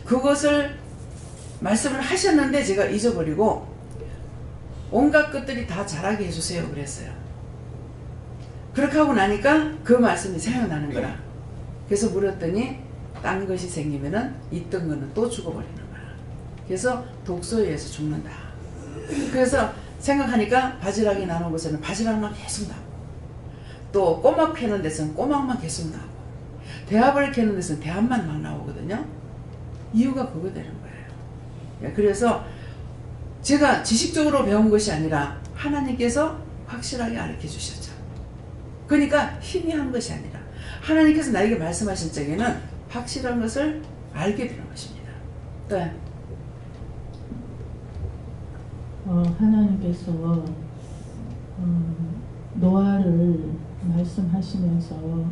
그것을 말씀을 하셨는데 제가 잊어버리고 온갖 것들이 다 자라게 해주세요 그랬어요. 그렇게 하고 나니까 그 말씀이 생각나는 거라. 그래서 물었더니 딴 것이 생기면은 있던 거는 또 죽어버리는 거야. 그래서 독소에 의해서 죽는다. 그래서 생각하니까 바지락이 나는 곳에는 바지락만 계속 나고 또 꼬막 캐는 데서는 꼬막만 계속 나고 대합을 캐는 데서는 대합만 막 나오거든요. 이유가 그거 되는 거예요. 그래서 제가 지식적으로 배운 것이 아니라 하나님께서 확실하게 가르쳐 주셨죠. 그러니까 희미한 것이 아니라 하나님께서 나에게 말씀하신 적에는 확실한 것을 알게 되는 것입니다. 네. 하나님께서 노아를 말씀하시면서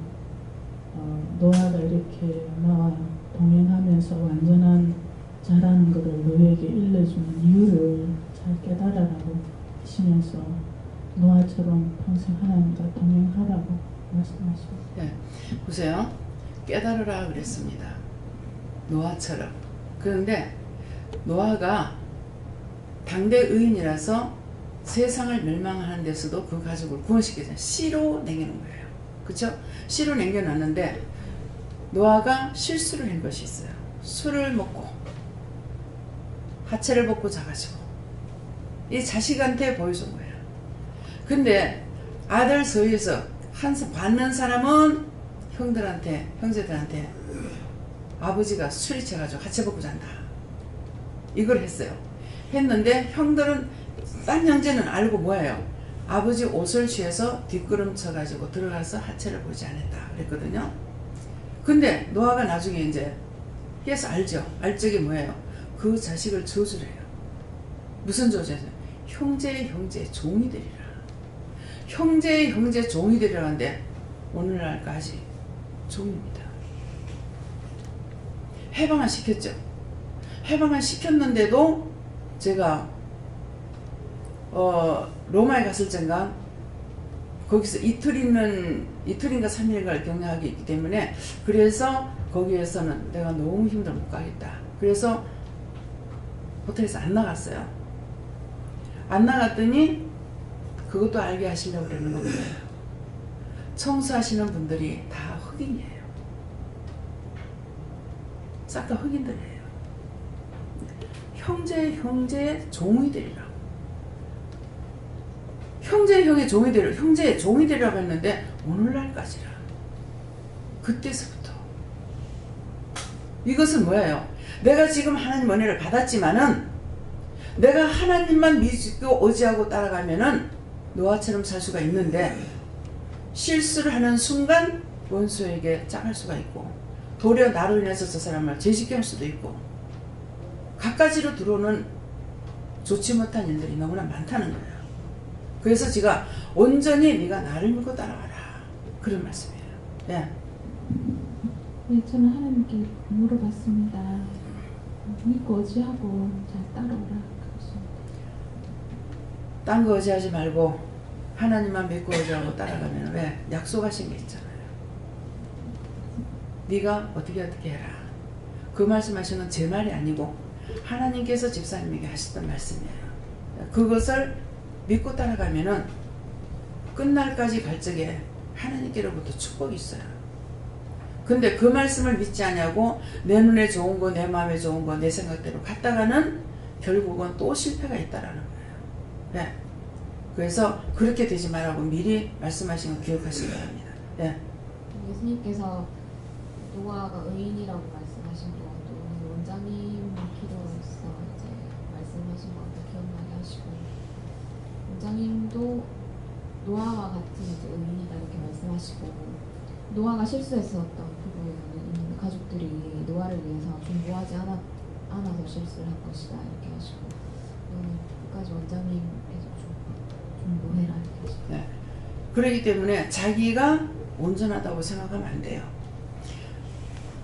노아가 이렇게 나와 동행하면서 완전한 자라는 것을 너에게 일러주는 이유를 잘 깨달아라고 하시면서 노아처럼 평생 하나님과 동행하라고 말씀하시고. 네. 보세요. 깨달으라 그랬습니다. 노아처럼. 그런데 노아가 당대 의인이라서 세상을 멸망하는 데서도 그 가족을 구원시키잖아요. 씨로 남겨놓은 거예요. 그쵸? 씨로 남겨놨는데 노아가 실수를 한 것이 있어요. 술을 먹고 하체를 벗고 자가지고 이 자식한테 보여준 거예요. 근데 아들 사이에서 받는 사람은 형제들한테 아버지가 술이 채가지고 하체 벗고 잔다. 이걸 했어요. 했는데 형들은 딴 형제는 알고 뭐예요? 아버지 옷을 취해서 뒷걸음 쳐가지고 들어가서 하체를 보지 않았다 그랬거든요. 근데 노아가 나중에 이제 해서 알죠. 알 적이 뭐예요? 그 자식을 저주래요. 무슨 저주예요? 형제의 종이 되리라. 형제의 종이 되리라 하는데 오늘날까지 종입니다. 해방을 시켰죠. 해방을 시켰는데도 제가 로마에 갔을 적인가 거기서 이틀인가 3일인가를 경영하게 있기 때문에 그래서 거기에서는 내가 너무 힘들어 못 가겠다. 그래서 호텔에서 안 나갔어요. 안 나갔더니 그것도 알게 하시려고 그러는 겁니다. 청소하시는 분들이 다 흑인이에요. 싹 다 흑인들이에요. 형제의 종이 되리라고. 형제의 종이 되리라고 했는데 오늘날까지라. 그때서부터. 이것은 뭐예요? 내가 지금 하나님 은혜를 받았지만은 내가 하나님만 믿고 의지하고 따라가면은 노아처럼 살 수가 있는데 실수를 하는 순간 원수에게 짱할 수가 있고 도리어 나로 인해서 저 사람을 죄짓게 할 수도 있고 갖가지로 들어오는 좋지 못한 일들이 너무나 많다는 거예요. 그래서 제가 온전히 네가 나를 믿고 따라가라 그런 말씀이에요. 예. 네, 저는 하나님께 물어봤습니다. 믿고 의지하고 잘 따라오라 그랬습니다. 딴 거 의지하지 말고 하나님만 믿고 의지하고 따라가면 왜? 약속하신 게 있잖아요. 네가 어떻게 해라. 그 말씀하시는 제 말이 아니고 하나님께서 집사님에게 하시던 말씀이에요. 그것을 믿고 따라가면은 끝날까지 갈 적에 하나님께로부터 축복이 있어요. 근데 그 말씀을 믿지 않냐고 내 눈에 좋은 거, 내 마음에 좋은 거, 내 생각대로 갔다가는 결국은 또 실패가 있다라는 거예요. 네. 그래서 그렇게 되지 말라고 미리 말씀하신 거 기억하시기 바랍니다. 네. 예수님께서 노아가 의인이라고 말씀하신 것도 원장님 기도로서 이제 말씀하신 것도 기억나게 하시고 원장님도 노아와 같은 이제 의인이다 이렇게 말씀하시고 노아가 실수했었던 부분에는 가족들이 노아를 위해서 중보하지 않아서 실수를 한 것이다 이렇게 하시고 끝까지 원장님께서 좀 노해라 이렇게 네. 그렇기 때문에 자기가 온전하다고 생각하면 안 돼요.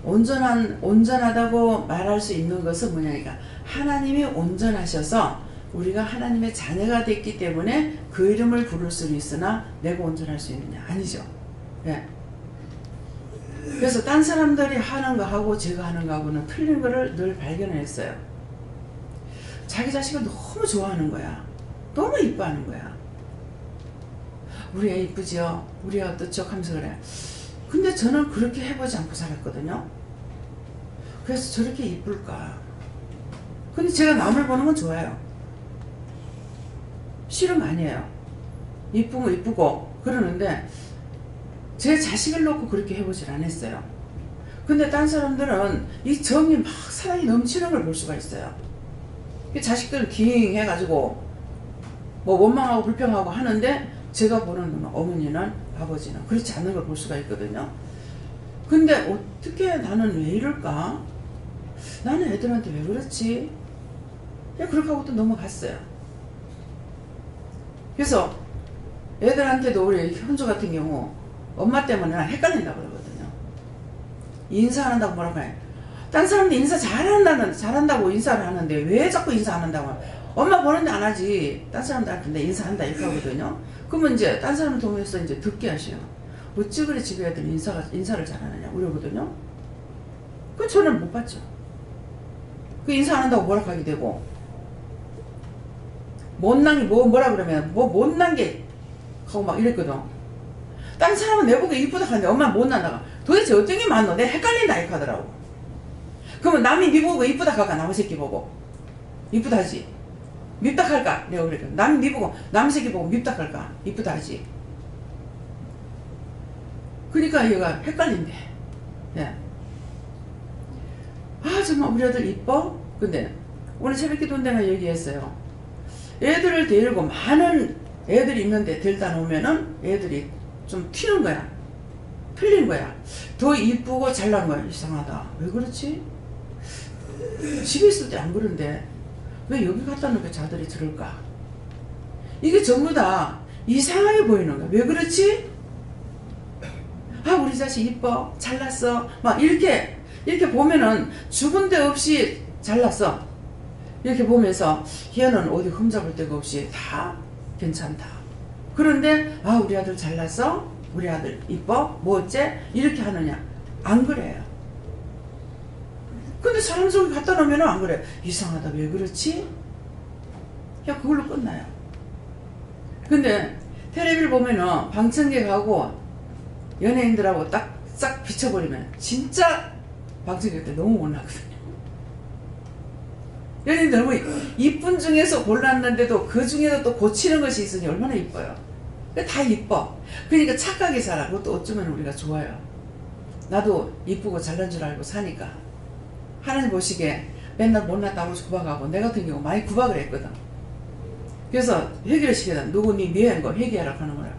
온전하다고 말할 수 있는 것은 뭐냐니까 하나님이 온전하셔서 우리가 하나님의 자녀가 됐기 때문에 그 이름을 부를 수는 있으나 내가 온전할 수 있느냐? 아니죠. 예. 그래서 딴 사람들이 하는 거하고 제가 하는 거하고는 틀린 거를 늘 발견했어요. 자기 자식을 너무 좋아하는 거야. 너무 이뻐하는 거야. 우리 애 이쁘지요? 우리 애 어떻죠? 하면서 그래. 근데 저는 그렇게 해보지 않고 살았거든요. 그래서 저렇게 이쁠까? 근데 제가 남을 보는 건 좋아요. 싫은 거 아니에요. 이쁘고 이쁘고 그러는데 제 자식을 놓고 그렇게 해보질 않았어요. 근데 딴 사람들은 이 정이 막 사랑이 넘치는 걸 볼 수가 있어요. 자식들 깅 해가지고 뭐 원망하고 불평하고 하는데 제가 보는 어머니는 아버지는 그렇지 않는 걸 볼 수가 있거든요. 근데 어떻게 나는 왜 이럴까? 나는 애들한테 왜 그렇지? 그냥 그렇게 하고 또 넘어갔어요. 그래서 애들한테도 우리 현주 같은 경우 엄마 때문에 헷갈린다고 그러거든요. 인사한다고 뭐라고 해. 딴 사람들 인사 잘한다고 인사를 하는데 왜 자꾸 인사 안 한다고 해. 엄마 보는데 안 하지. 딴 사람들한테 인사한다 이렇게 하거든요. 그러면 이제 딴 사람 통해서 이제 듣게 하셔요. 어찌 그래 집에 애들 인사를 잘하느냐 그러거든요. 그 저는 못 봤죠. 그 인사 안 한다고 뭐라 하게 되고 못난 게 뭐라 그러면 뭐 못난 게 하고 막 이랬거든. 딴 사람은 내보고 이쁘다 하는데 엄마는 못난다가 도대체 어떤 게 맞노? 내가 헷갈린다 이렇게 하더라고. 그러면 남이 니 보고 이쁘다 할까? 남의 새끼 보고 이쁘다 하지. 밉다 할까? 내가 그랬거든. 남이 니 보고 남의 새끼 보고 밉다 할까? 이쁘다 하지. 그러니까 얘가 헷갈린대. 예. 아 정말 우리 아들 이뻐? 근데 오늘 새벽기도 내가 얘기했어요. 애들을 데리고 많은 애들이 있는데 데려다 놓으면은 애들이 좀 튀는 거야. 틀린 거야. 더 이쁘고 잘난 거야. 이상하다. 왜 그렇지? 집에 있을 때 안 그런데 왜 여기 갖다 놓으면 자들이 들을까? 이게 전부 다 이상하게 보이는 거야. 왜 그렇지? 아 우리 자식 이뻐 잘났어 막 이렇게 보면은 죽은 데 없이 잘났어 이렇게 보면서 얘는 어디 흠잡을 데가 없이 다 괜찮다. 그런데 아 우리 아들 잘났어 우리 아들 이뻐 뭐 어째 이렇게 하느냐? 안 그래요. 근데 사람 속에 갖다 놓으면 안 그래. 이상하다 왜 그렇지? 그냥 그걸로 끝나요. 근데 텔레비를 보면은 방청객하고 연예인들하고 딱 싹 비춰버리면 진짜 방청객들 너무 못나거든요. 연예인들 너무 이쁜 중에서 골랐는데도 그 중에도 또 고치는 것이 있으니 얼마나 이뻐요. 다 이뻐. 그러니까 착하게 살아. 그것도 어쩌면 우리가 좋아요. 나도 이쁘고 잘난 줄 알고 사니까 하나님 보시기에 맨날 못났다고 구박하고 내 같은 경우 많이 구박을 했거든. 그래서 회개를 시켜야 누구 니 미워한 거 회개하라고 하는 거라.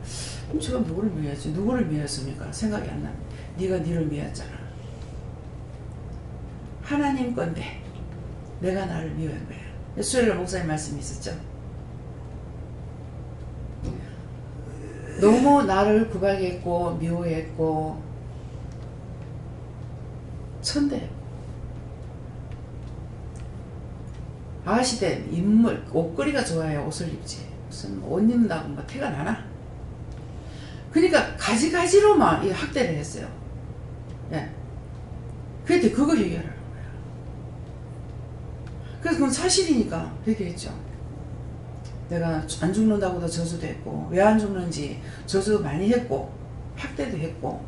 그럼 제가 누구를 미워했지? 누구를 미워했습니까? 생각이 안 나. 네가 니를 미워했잖아. 하나님 건데 내가 나를 미워한 거야. 수요일 목사님 말씀이 있었죠. 너무 나를 구박했고 미워했고 천대했고 아가씨들 인물 옷걸이가 좋아야 옷을 입지 무슨 옷 입는다고 뭐 태가 나나. 그러니까 가지가지로 막 학대를 했어요. 예. 그랬더니 그거 해결하는 거야. 그래서 그건 사실이니까 회개했죠. 내가 안 죽는다고도 저주도 했고 왜 안 죽는지 저주도 많이 했고 학대도 했고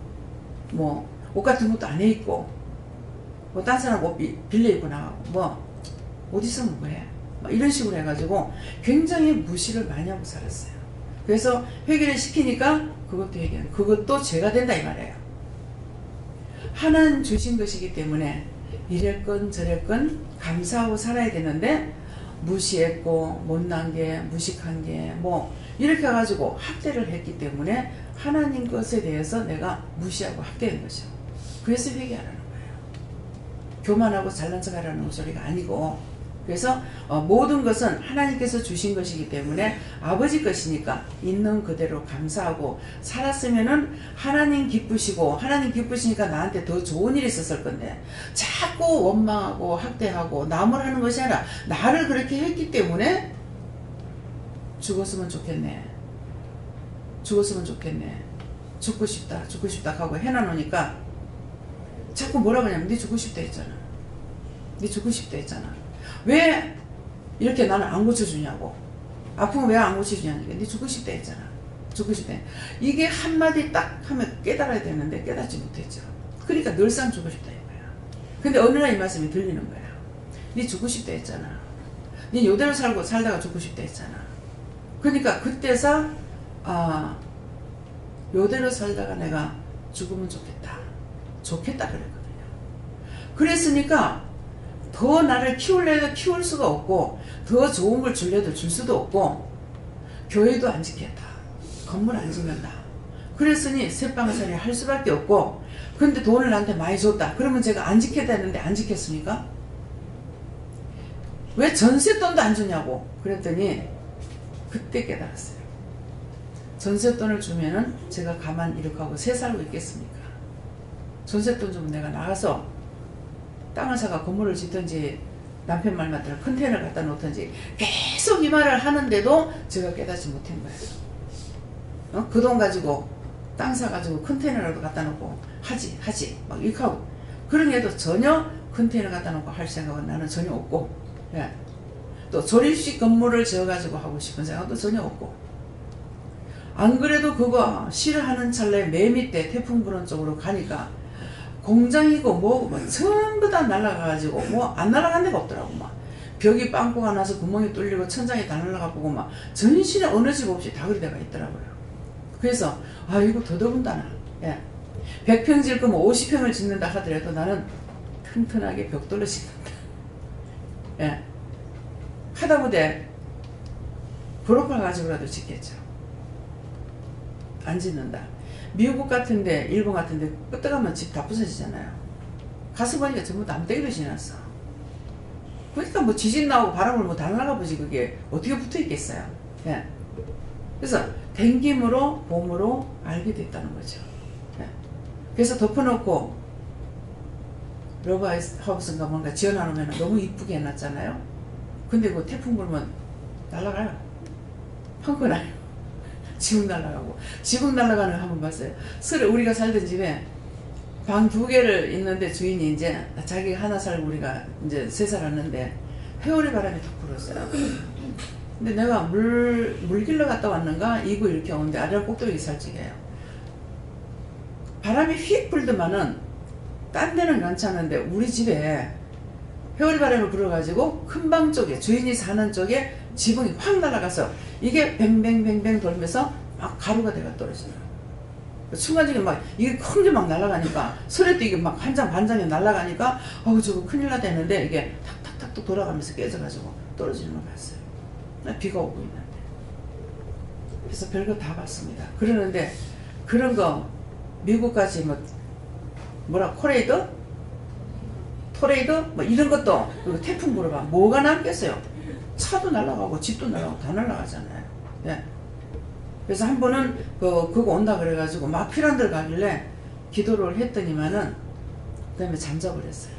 뭐 옷 같은 것도 안 해 입고 뭐 딴 사람 옷 빌려 입고 나가고 뭐 옷 있으면 뭐해 막 이런 식으로 해가지고 굉장히 무시를 많이 하고 살았어요. 그래서 회개를 시키니까 그것도 회개하는 그것도 죄가 된다 이 말이에요. 하나님 주신 것이기 때문에 이랬건 저랬건 감사하고 살아야 되는데 무시했고 못난 게 무식한 게 뭐 이렇게 해가지고 학대를 했기 때문에 하나님 것에 대해서 내가 무시하고 학대한 것이요. 그래서 회개하라는 거예요. 교만하고 잘난 척하라는 소리가 아니고 그래서 모든 것은 하나님께서 주신 것이기 때문에 아버지 것이니까 있는 그대로 감사하고 살았으면은 하나님 기쁘시고, 하나님 기쁘시니까 나한테 더 좋은 일이 있었을 건데 자꾸 원망하고 학대하고 남을 하는 것이 아니라 나를 그렇게 했기 때문에 죽었으면 좋겠네, 죽었으면 좋겠네, 죽고 싶다 하고 해놔놓으니까 자꾸 뭐라 그러냐면 네 죽고 싶다 했잖아, 네 죽고 싶다 했잖아. 왜 이렇게 나는 안 고쳐주냐고, 아프면 왜 안 고쳐주냐니까 네 죽고 싶다 했잖아, 죽고 싶다. 이게 한마디 딱 하면 깨달아야 되는데 깨닫지 못했죠. 그러니까 늘상 죽고 싶다 이거야. 근데 어느 날 이 말씀이 들리는 거야. 네 죽고 싶다 했잖아, 네 요대로 살다가 죽고 싶다 했잖아. 그러니까 그때서 요대로 살다가 내가 죽으면 좋겠다 그랬거든요. 그랬으니까 더 나를 키울래도 키울 수가 없고, 더 좋은 걸 줄래도 줄 수도 없고, 교회도 안 지켰다, 건물 안 짓는다. 그랬으니 새빵살이 할 수밖에 없고, 근데 돈을 나한테 많이 줬다. 그러면 제가 안 지켜야 되는데 안 지켰습니까? 왜 전세돈도 안 주냐고 그랬더니 그때 깨달았어요. 전세돈을 주면은 제가 가만 이렇게 하고 새 살고 있겠습니까? 전세돈 주면 내가 나가서 땅을 사가 건물을 짓든지 남편 말 맞다라 컨테이너를 갖다 놓든지 계속 이 말을 하는데도 제가 깨닫지 못한 거예요. 그 돈 가지고 땅 사가지고 컨테이너라도 갖다 놓고 하지 막 이렇게 하고, 그런 애도 전혀 컨테이너 갖다 놓고 할 생각은 나는 전혀 없고, 예. 또 조립식 건물을 지어가지고 하고 싶은 생각도 전혀 없고, 안 그래도 그거 싫어하는 찰나에 맨 밑에 태풍 부는 쪽으로 가니까 공장이고 뭐고 전부 다 날아가가지고 뭐 안 날아간 데가 없더라고. 막 벽이 빵꾸가 나서 구멍이 뚫리고 천장이 다 날아가 보고 막 전신에 어느 집 없이 다 그리 데가 있더라고요. 그래서 이거 더더군다나, 예. 100평 질 거면 50평을 짓는다 하더라도 나는 튼튼하게 벽돌로 짓는다, 예. 하다못해 브로커 가지고라도 짓겠죠. 안 짓는다. 미국 같은데 일본 같은데 끄떡하면 집 다 부서지잖아요. 가서 보니까 전부 남대기로 지났어. 그러니까 뭐 지진 나오고 바람을 뭐 다 날아가보지 그게 어떻게 붙어 있겠어요. 예. 그래서 댕김으로 봄으로 알게 됐다는 거죠. 예. 그래서 덮어놓고 러브하우스인가 뭔가 지어놔놓으면 너무 이쁘게 해놨잖아요. 근데 그 태풍 불면 날아가요. 펑크나요. 지붕 날아가고. 지붕 날아가는 거 한번 봤어요. 우리가 살던 집에 방 2개를 있는데 주인이 이제 자기가 하나 살고 우리가 이제 3살 왔는데 회오리 바람이 탁 불었어요. 근데 내가 물길러 갔다 왔는가 2구 이렇게 오는데 아래랑 꼭대기 살찌게요. 바람이 휙 불더만은 딴 데는 괜찮은데 우리 집에 회오리 바람이 불어가지고 큰 방 쪽에 주인이 사는 쪽에 지붕이 확 날아가서 이게 뱅뱅뱅뱅 돌면서 막 가루가 돼가 떨어져요. 순간적으로 막 이게 큰 게 막 날아가니까 소리도 이게 막 한 장 반장이 날아가니까 저거 큰일 나다 했는데 이게 탁탁탁 돌아가면서 깨져가지고 떨어지는 걸 봤어요. 비가 오고 있는데. 그래서 별거 다 봤습니다. 그러는데 그런 거 미국까지 뭐라 토레이드 뭐 이런 것도 그리고 태풍 불어봐 뭐가 남겠어요. 차도 날아가고 집도 날아가고 다 날아가잖아요. 네. 그래서 한 번은 그거 온다 그래가지고 막 필요한 데를 가길래 기도를 했더니만은 그 다음에 잠자버렸어요.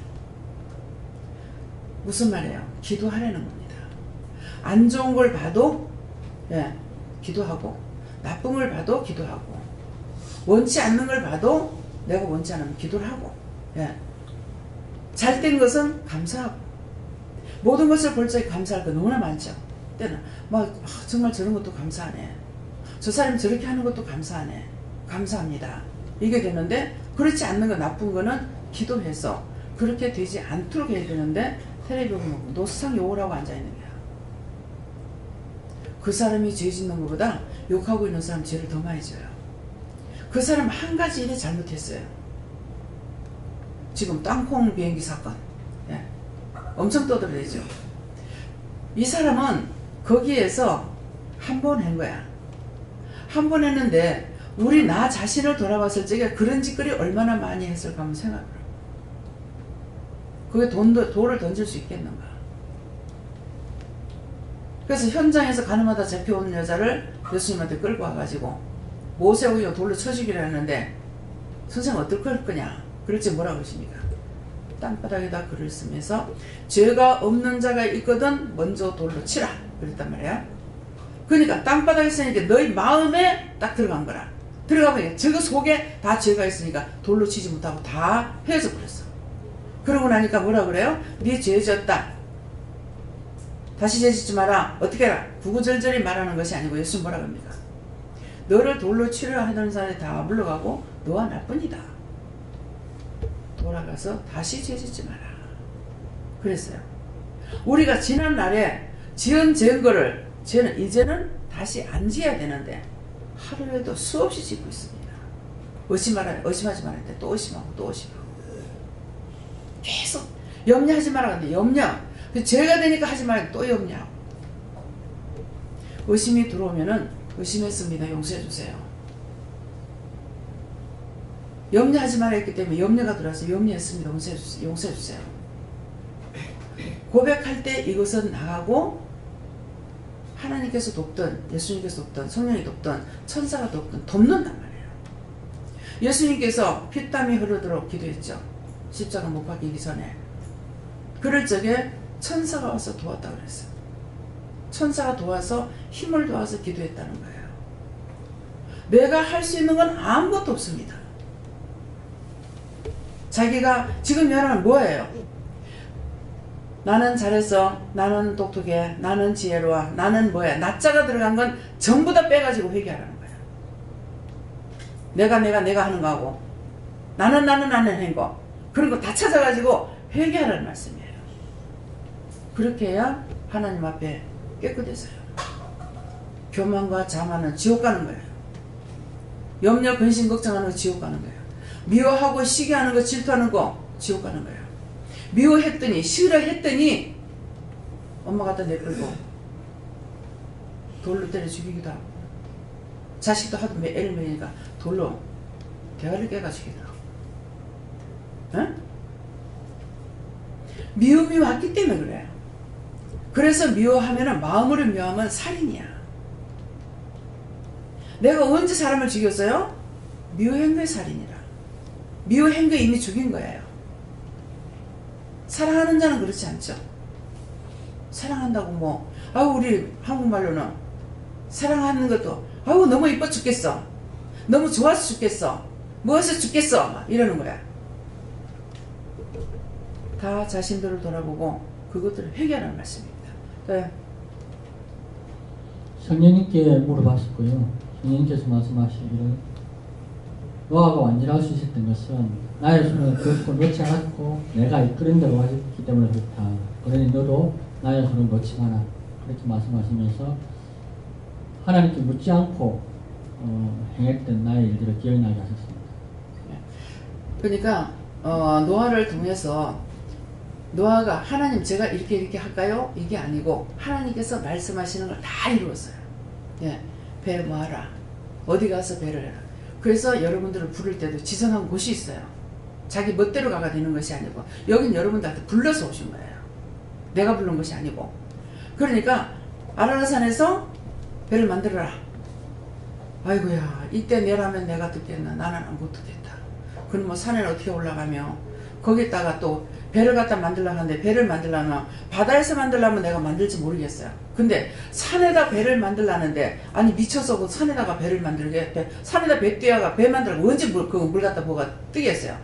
무슨 말이에요? 기도하라는 겁니다. 안 좋은 걸 봐도 기도하고, 나쁜 걸 봐도 기도하고, 원치 않는 걸 봐도 내가 원치 않으면 기도를 하고, 잘 된 것은 감사하고, 모든 것을 볼 적에 감사할 거 너무나 많죠. 때는 정말 저런 것도 감사하네, 저 사람이 저렇게 하는 것도 감사하네, 감사합니다, 이게 되는데, 그렇지 않는 거 나쁜 거는 기도해서 그렇게 되지 않도록 해야 되는데 텔레비 보면 노상 욕을 하고 앉아있는 거야. 그 사람이 죄 짓는 것보다 욕하고 있는 사람 죄를 더 많이 져요. 그 사람 한 가지 일에 잘못했어요. 지금 땅콩 비행기 사건, 엄청 떠들어야죠. 이 사람은 거기에서 한 번 한 거야. 한 번 했는데 우리 나 자신을 돌아봤을 적에 그런 짓거리 얼마나 많이 했을까 한번 생각을 해요. 그게 돌을 던질 수 있겠는가. 그래서 현장에서 가늠하다 잡혀온 여자를 예수님한테 끌고 와가지고 모세오기로 돌로 쳐 죽이려 했는데 선생님 어떨 거냐? 그럴지 뭐라고 하십니까? 땅바닥에다 글을 쓰면서 죄가 없는 자가 있거든 먼저 돌로 치라 그랬단 말이야. 그러니까 땅바닥에 쓰니까 너희 마음에 딱 들어간 거라. 들어가면 저거 속에 다 죄가 있으니까 돌로 치지 못하고 다 헤어져 버렸어. 그러고 나니까 뭐라 그래요? 네 죄 졌다. 다시 죄 짓지 마라. 어떻게 해라? 구구절절히 말하는 것이 아니고 예수님 뭐라 합니까? 너를 돌로 치려 하던 사람이 다 물러가고 너와 나뿐이다. 돌아가서 다시 죄 짓지 마라. 그랬어요. 우리가 지난 날에 지은 거를 죄는 이제는 다시 안 지어야 되는데 하루에도 수없이 짓고 있습니다. 의심하지 말았는데 또 의심하고 또 의심하고 계속 염려하지 말라 근데 염려 죄가 되니까 하지 말고 또 염려하고 의심이 들어오면은 의심했습니다. 용서해 주세요. 염려하지 말라 했기 때문에 염려가 들어와서 염려했습니다. 용서해 주세요. 고백할 때 이것은 나가고 하나님께서 돕든 예수님께서 돕든 성령이 돕든 천사가 돕든 돕는단 말이에요. 예수님께서 피땀이 흐르도록 기도했죠. 십자가 못 박히기 전에. 그럴 적에 천사가 와서 도왔다고 그랬어요. 천사가 도와서 힘을 도와서 기도했다는 거예요. 내가 할 수 있는 건 아무것도 없습니다. 자기가 지금 여러분 뭐예요? 나는 잘했어. 나는 똑똑해. 나는 지혜로워. 나는 뭐야. 나자가 들어간 건 전부 다 빼가지고 회개하라는 거야. 내가 하는 거하고 나는 하는 거 그런 거 다 찾아가지고 회개하라는 말씀이에요. 그렇게 해야 하나님 앞에 깨끗해져요. 교만과 자만은 지옥 가는 거예요. 염려, 근심, 걱정하는 거 지옥 가는 거예요. 미워하고 시기하는 거 질투하는 거 지옥 가는 거예요. 미워했더니 싫어했더니 엄마 갖다 내버리고 돌로 때려 죽이기도 하고 자식도 하도 애를 먹이니까 돌로 대가를 깨가 죽이더라고. 응? 미움이 왔기 때문에 그래요. 그래서 미워하면 마음으로 미워하면 살인이야. 내가 언제 사람을 죽였어요? 미워한 거에 살인이라. 미워한 거 이미 죽인 거예요. 사랑하는 자는 그렇지 않죠. 사랑한다고 뭐 우리 한국말로는 사랑하는 것도 너무 이뻐 죽겠어. 너무 좋아서 죽겠어. 무엇을 죽겠어. 막 이러는 거야. 다 자신들을 돌아보고 그것들을 회개하는 말씀입니다. 네. 성령님께 물어봤었고요. 성령님께서 말씀하시기를 노아가 완전할 수 있었던 것은 나의 손을 결코 놓지 않았고 내가 이끌은 대로 하셨기 때문에 그렇다. 그러니 너도 나의 손을 놓지 마라. 그렇게 말씀하시면서 하나님께 묻지 않고 행했던 나의 일들을 기억나게 하셨습니다. 그러니까 노아를 통해서 노아가 하나님 제가 이렇게 할까요? 이게 아니고 하나님께서 말씀하시는 걸 다 이루었어요. 예, 배 모아라. 어디 가서 배를 해라. 그래서 여러분들을 부를 때도 지정한 곳이 있어요. 자기 멋대로 가가 되는 것이 아니고 여긴 여러분들한테 불러서 오신 거예요. 내가 부른 것이 아니고. 그러니까 아라라산에서 배를 만들어라. 아이고야 이때 내라면 내가 듣겠나. 나는 못 듣겠다. 그럼 뭐 산에 어떻게 올라가며 거기다가 또 배를 갖다 만들려고 하는데 배를 만들려면 바다에서 만들려면 내가 만들지 모르겠어요. 근데 산에다 배를 만들려는데 아니 미쳐서 그 산에다가 배를 만들게 산에다 배 띄어가 배 만들고 언제 물 갖다 뭐가 뜨겠어요.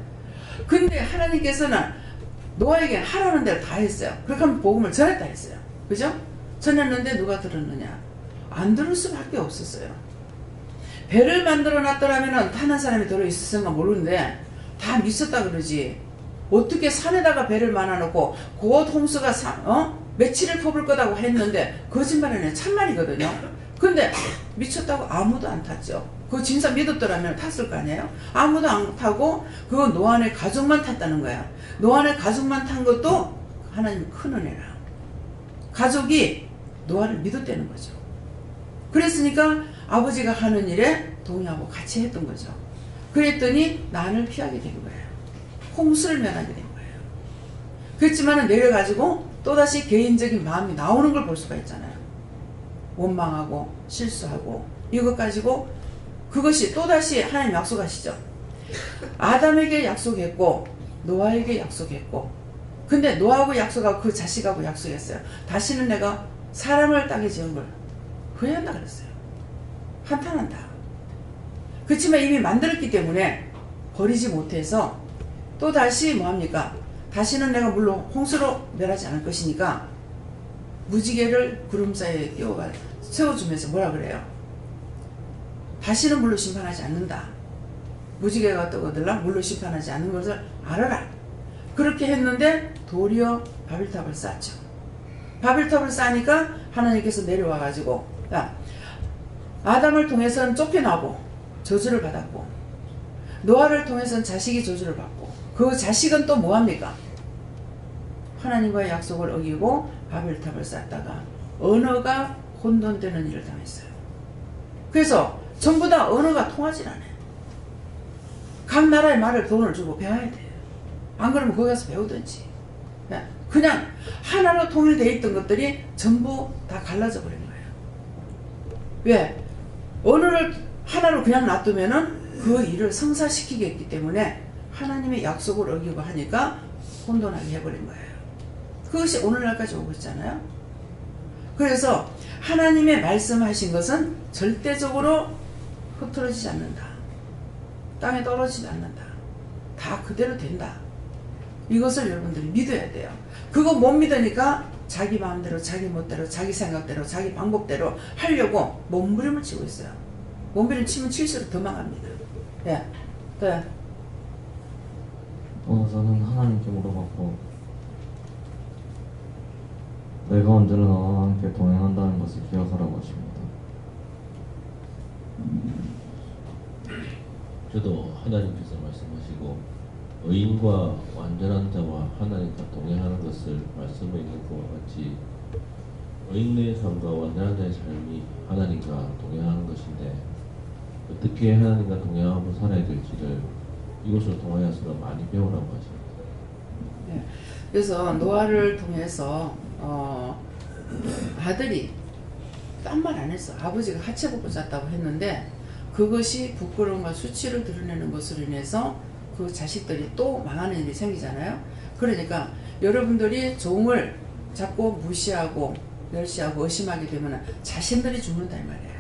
근데 하나님께서는 노아에게 하라는 대로 다 했어요. 그렇게 하면 복음을 전했다 했어요. 그죠? 전했는데 누가 들었느냐? 안 들을 수밖에 없었어요. 배를 만들어 놨더라면 타는 사람이 들어있었는가 모르는데 다 미쳤다 그러지. 어떻게 산에다가 배를 만아놓고 곧 홍수가 며칠을 퍼볼 거다고 했는데 거짓말이네. 참말이거든요. 근데 미쳤다고 아무도 안 탔죠. 그 진짜 믿었더라면 탔을 거 아니에요. 아무도 안 타고 그 노아의 가족만 탔다는 거야. 노아의 가족만 탄 것도 하나님 큰 은혜라. 가족이 노아를 믿었다는 거죠. 그랬으니까 아버지가 하는 일에 동의하고 같이 했던 거죠. 그랬더니 난을 피하게 된 거예요. 홍수를 면하게 된 거예요. 그렇지만 내려가지고 또다시 개인적인 마음이 나오는 걸 볼 수가 있잖아요. 원망하고 실수하고 이것 가지고 그것이 또다시 하나님 약속하시죠. 아담에게 약속했고 노아에게 약속했고 근데 노아하고 약속하고 그 자식하고 약속했어요. 다시는 내가 사람을 땅에 지은 걸 후회한다 그랬어요. 한탄한다. 그렇지만 이미 만들었기 때문에 버리지 못해서 또 다시 뭐합니까? 다시는 내가 물론 홍수로 멸하지 않을 것이니까 무지개를 구름 사이에 끼워가 세워주면서 뭐라 그래요? 다시는 물로 심판하지 않는다. 무지개가 떠거들라 물로 심판하지 않는 것을 알아라. 그렇게 했는데 도리어 바벨탑을 쌓죠. 바벨탑을 쌓으니까 하나님께서 내려와 가지고 아담을 통해서는 쫓겨나고 저주를 받았고 노아를 통해서는 자식이 저주를 받고 그 자식은 또 뭐합니까? 하나님과의 약속을 어기고 바벨탑을 쌓다가 언어가 혼돈되는 일을 당했어요. 그래서 전부 다 언어가 통하질 않아요. 각 나라의 말을 돈을 주고 배워야 돼요. 안 그러면 거기 가서 배우든지. 그냥 하나로 통일되어 있던 것들이 전부 다 갈라져 버린 거예요. 왜? 언어를 하나로 그냥 놔두면은 그 일을 성사시키게 했기 때문에 하나님의 약속을 어기고 하니까 혼돈하게 해버린 거예요. 그것이 오늘날까지 오고 있잖아요. 그래서 하나님의 말씀하신 것은 절대적으로 흐트러지지 않는다. 땅에 떨어지지 않는다. 다 그대로 된다. 이것을 여러분들이 믿어야 돼요. 그거 못 믿으니까 자기 마음대로 자기 멋대로 자기 생각대로 자기 방법대로 하려고 몸부림을 치고 있어요. 몸부림 치면 칠수록 더 망합니다. 예. 네. 저는 하나님께 물어봤고 내가 언제나 너와 함께 동행한다는 것을 기억하라고 하십니다. 저도 하나님께서 말씀하시고 의인과 완전한 자와 하나님과 동행하는 것을 말씀에 있는 것과 같이 의인의 삶과 완전한 자의 삶이 하나님과 동행하는 것인데 어떻게 하나님과 동행하고 살아야 될지를 이것을 통하여서 많이 배우라고 하십니다. 네. 그래서 노아를 통해서 아들이 딴 말 안 했어. 아버지가 하체 벗고 잤다고 했는데 그것이 부끄러움과 수치를 드러내는 것으로 인해서 그 자식들이 또 망하는 일이 생기잖아요. 그러니까 여러분들이 종을 자꾸 무시하고 멸시하고 의심하게 되면 자신들이 죽는다 이 말이에요.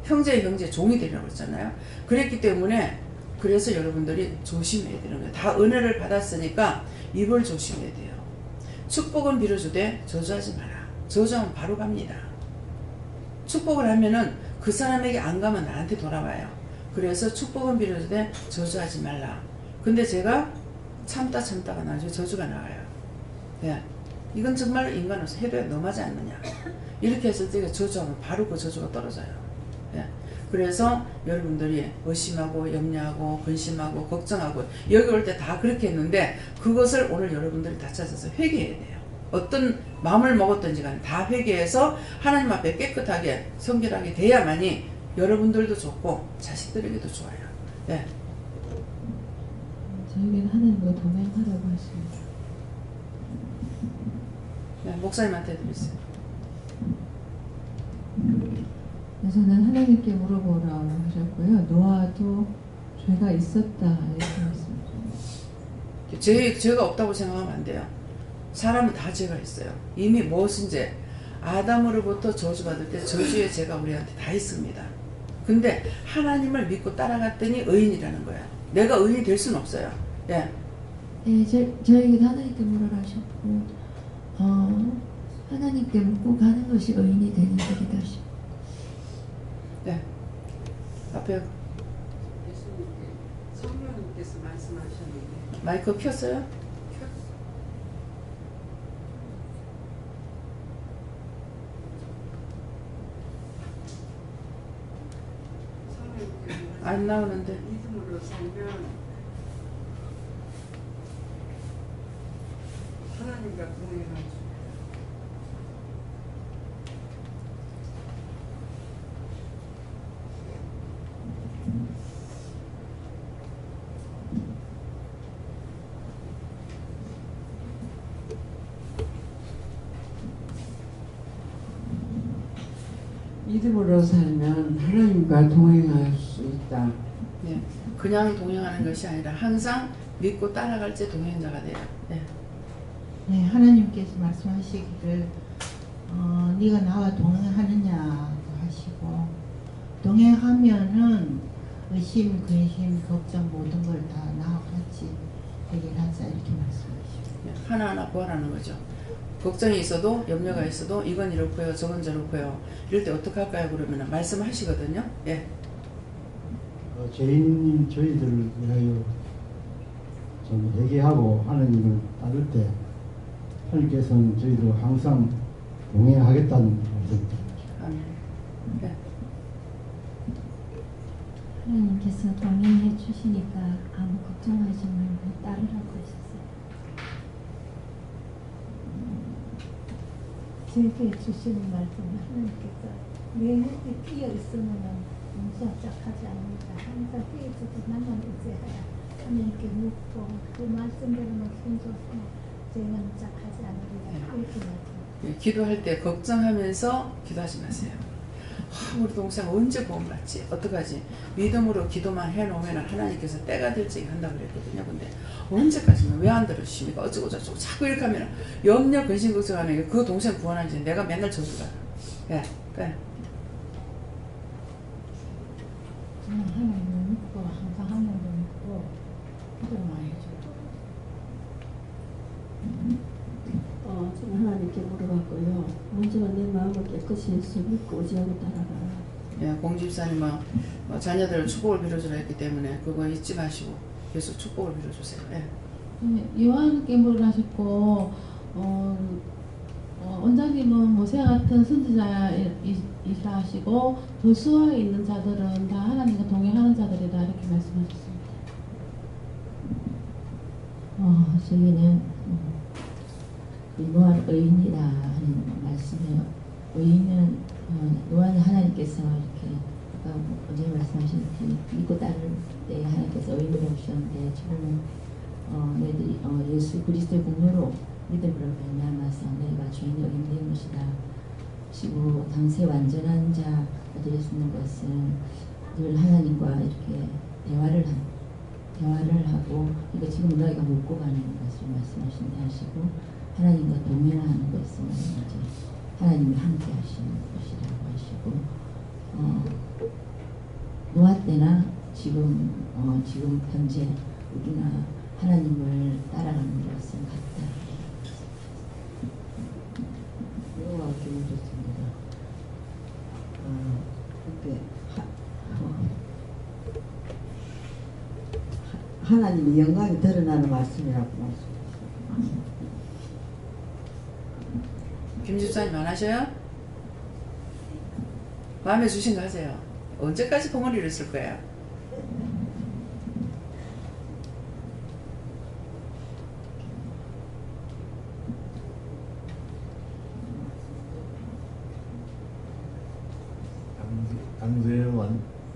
형제의 형제 종이 되려고 했잖아요. 그랬기 때문에 그래서 여러분들이 조심해야 되는 거예요. 다 은혜를 받았으니까 입을 조심해야 돼요. 축복은 빌어주되 저주하지 마라. 저주하면 바로 갑니다. 축복을 하면은 그 사람에게 안 가면 나한테 돌아와요. 그래서 축복은 빌어주되 저주하지 말라. 근데 제가 참다가 나중에 저주가 나와요. 예. 이건 정말 인간으로서 해도 너무하지 않느냐. 이렇게 해서 제가 저주하면 바로 그 저주가 떨어져요. 예. 그래서 여러분들이 의심하고 염려하고 근심하고 걱정하고 여기 올 때 다 그렇게 했는데 그것을 오늘 여러분들이 다 찾아서 회개해야 돼요. 어떤 마음을 먹었던지 간에 다 회개해서 하나님 앞에 깨끗하게 성결하게 돼야만이 여러분들도 좋고 자식들에게도 좋아요. 예. 저에게는 하나님과 동행하라고 하십니다. 네, 목사님한테 드렸어요. 저는 하나님께 물어보라고 하셨고요. 노아도 죄가 있었다 이렇게 말씀하셨습니다. 죄가 없다고 생각하면 안 돼요. 사람은 다 죄가 있어요. 이미 무엇인 죄? 아담으로부터 저주받을 때 저주의 죄가 우리한테 다 있습니다. 근데 하나님을 믿고 따라갔더니 의인이라는 거야. 내가 의인이 될 수는 없어요. 예. 네, 저에게도 하나님께 물어라 하셨고 하나님께 묻고 가는 것이 의인이 되는 길이다 하십니다. 네. 앞에 성령님께서 말씀하셨는데 마이크 켰어요? 안 나오는데. 믿음으로 살면 하나님과 동행하죠. 믿음으로 살면 하나님과 동행할 수 있다. 네. 그냥 동행하는 것이 아니라 항상 믿고 따라갈 때 동행자가 돼요. 네. 네, 하나님께서 말씀하시기를 네가 나와 동행하느냐고 하시고, 동행하면은 의심, 근심, 걱정 모든 걸 다 나와 같이 해결하자 이렇게 말씀하시고. 네. 하나하나 구하라는 거죠. 걱정이 있어도 염려가 있어도 이건 이렇고요 저건 저렇고요 이럴 때 어떻게 할까요? 그러면 말씀하시거든요. 예. 죄인인 저희들을 위하여 좀 회개하고 하나님을 따를 때 하나님께서는 저희들 항상 동행하겠다는 말씀입니다. 아멘. 네. 하나님께서 동행해 주시니까 아무 걱정하지 말고 따르라고 하셨어요. 저에게 주시는 말씀은 하나님께서 내 옆에 끼어 있으면 용서작하지 않는다. 항상 끼어있어도 나만 의지하라. 하나님께 묻고 그 말씀대로만 순종하면 죄는 작하지 않으리라. 이렇게 말씀. 기도할 때 걱정하면서 기도하지 마세요. 우리 동생 언제 구원받지? 어떡하지? 믿음으로 기도만 해놓으면 하나님께서 때가 될 적이 한다고 그랬거든요. 근데 언제까지는 왜 안 들어주십니까? 어쩌고 저쩌고 자꾸 이렇게 하면 염려 근심 걱정하면 그 동생 구원하지 내가 맨날 저주가. 예, 예. 하나님을 믿고 항상 하나님을 믿고 기도를 많이 해줘요. 저는 하나님께 물어봤고요. 먼저 내 마음을 깨끗이 예수 믿고 의지하고 따라가라. 예, 공집사님은 자녀들을 축복을 빌어주라 했기 때문에 그거 잊지 마시고 계속 축복을 빌어주세요. 예. 요한께 물을 하셨고 원장님은 모세와 같은 선지자이시라 하시고 더 수하에 있는 자들은 다 하나님과 동행하는 자들이다 이렇게 말씀하셨습니다. 저희는 노아는 의인이다 하는 말씀이에요. 의인은 노아는 하나님께서 이렇게 아까 원장님 말씀하신 믿고 따를 때 하나님께서 의인으로 오셨는데 저는 너희들이 예수 그리스도의 공로로 믿음으로 말미암아서 너희가 주인의 의인 된 것이다. 그리고 당시 완전한 자가 될 수 있는 것은 늘 하나님과 이렇게 대화를 하고 이거 지금 너희가 묻고 가는 것을 말씀하신다 하시고 하나님과 동행하는 것은 이제 하나님이 함께 하시는 것이라고 하시고 노아 때나 지금 현재 우리가 하나님을 따라가는 것은 같다. 노아가 좀 좋습니다. 그때 하나님의 영광이 드러나는 말씀이라고 말씀하셨어요. 김 집사님 안 하셔요? 마음에 주신 거 하세요. 언제까지 덩어리를 쓸 거예요? 당대의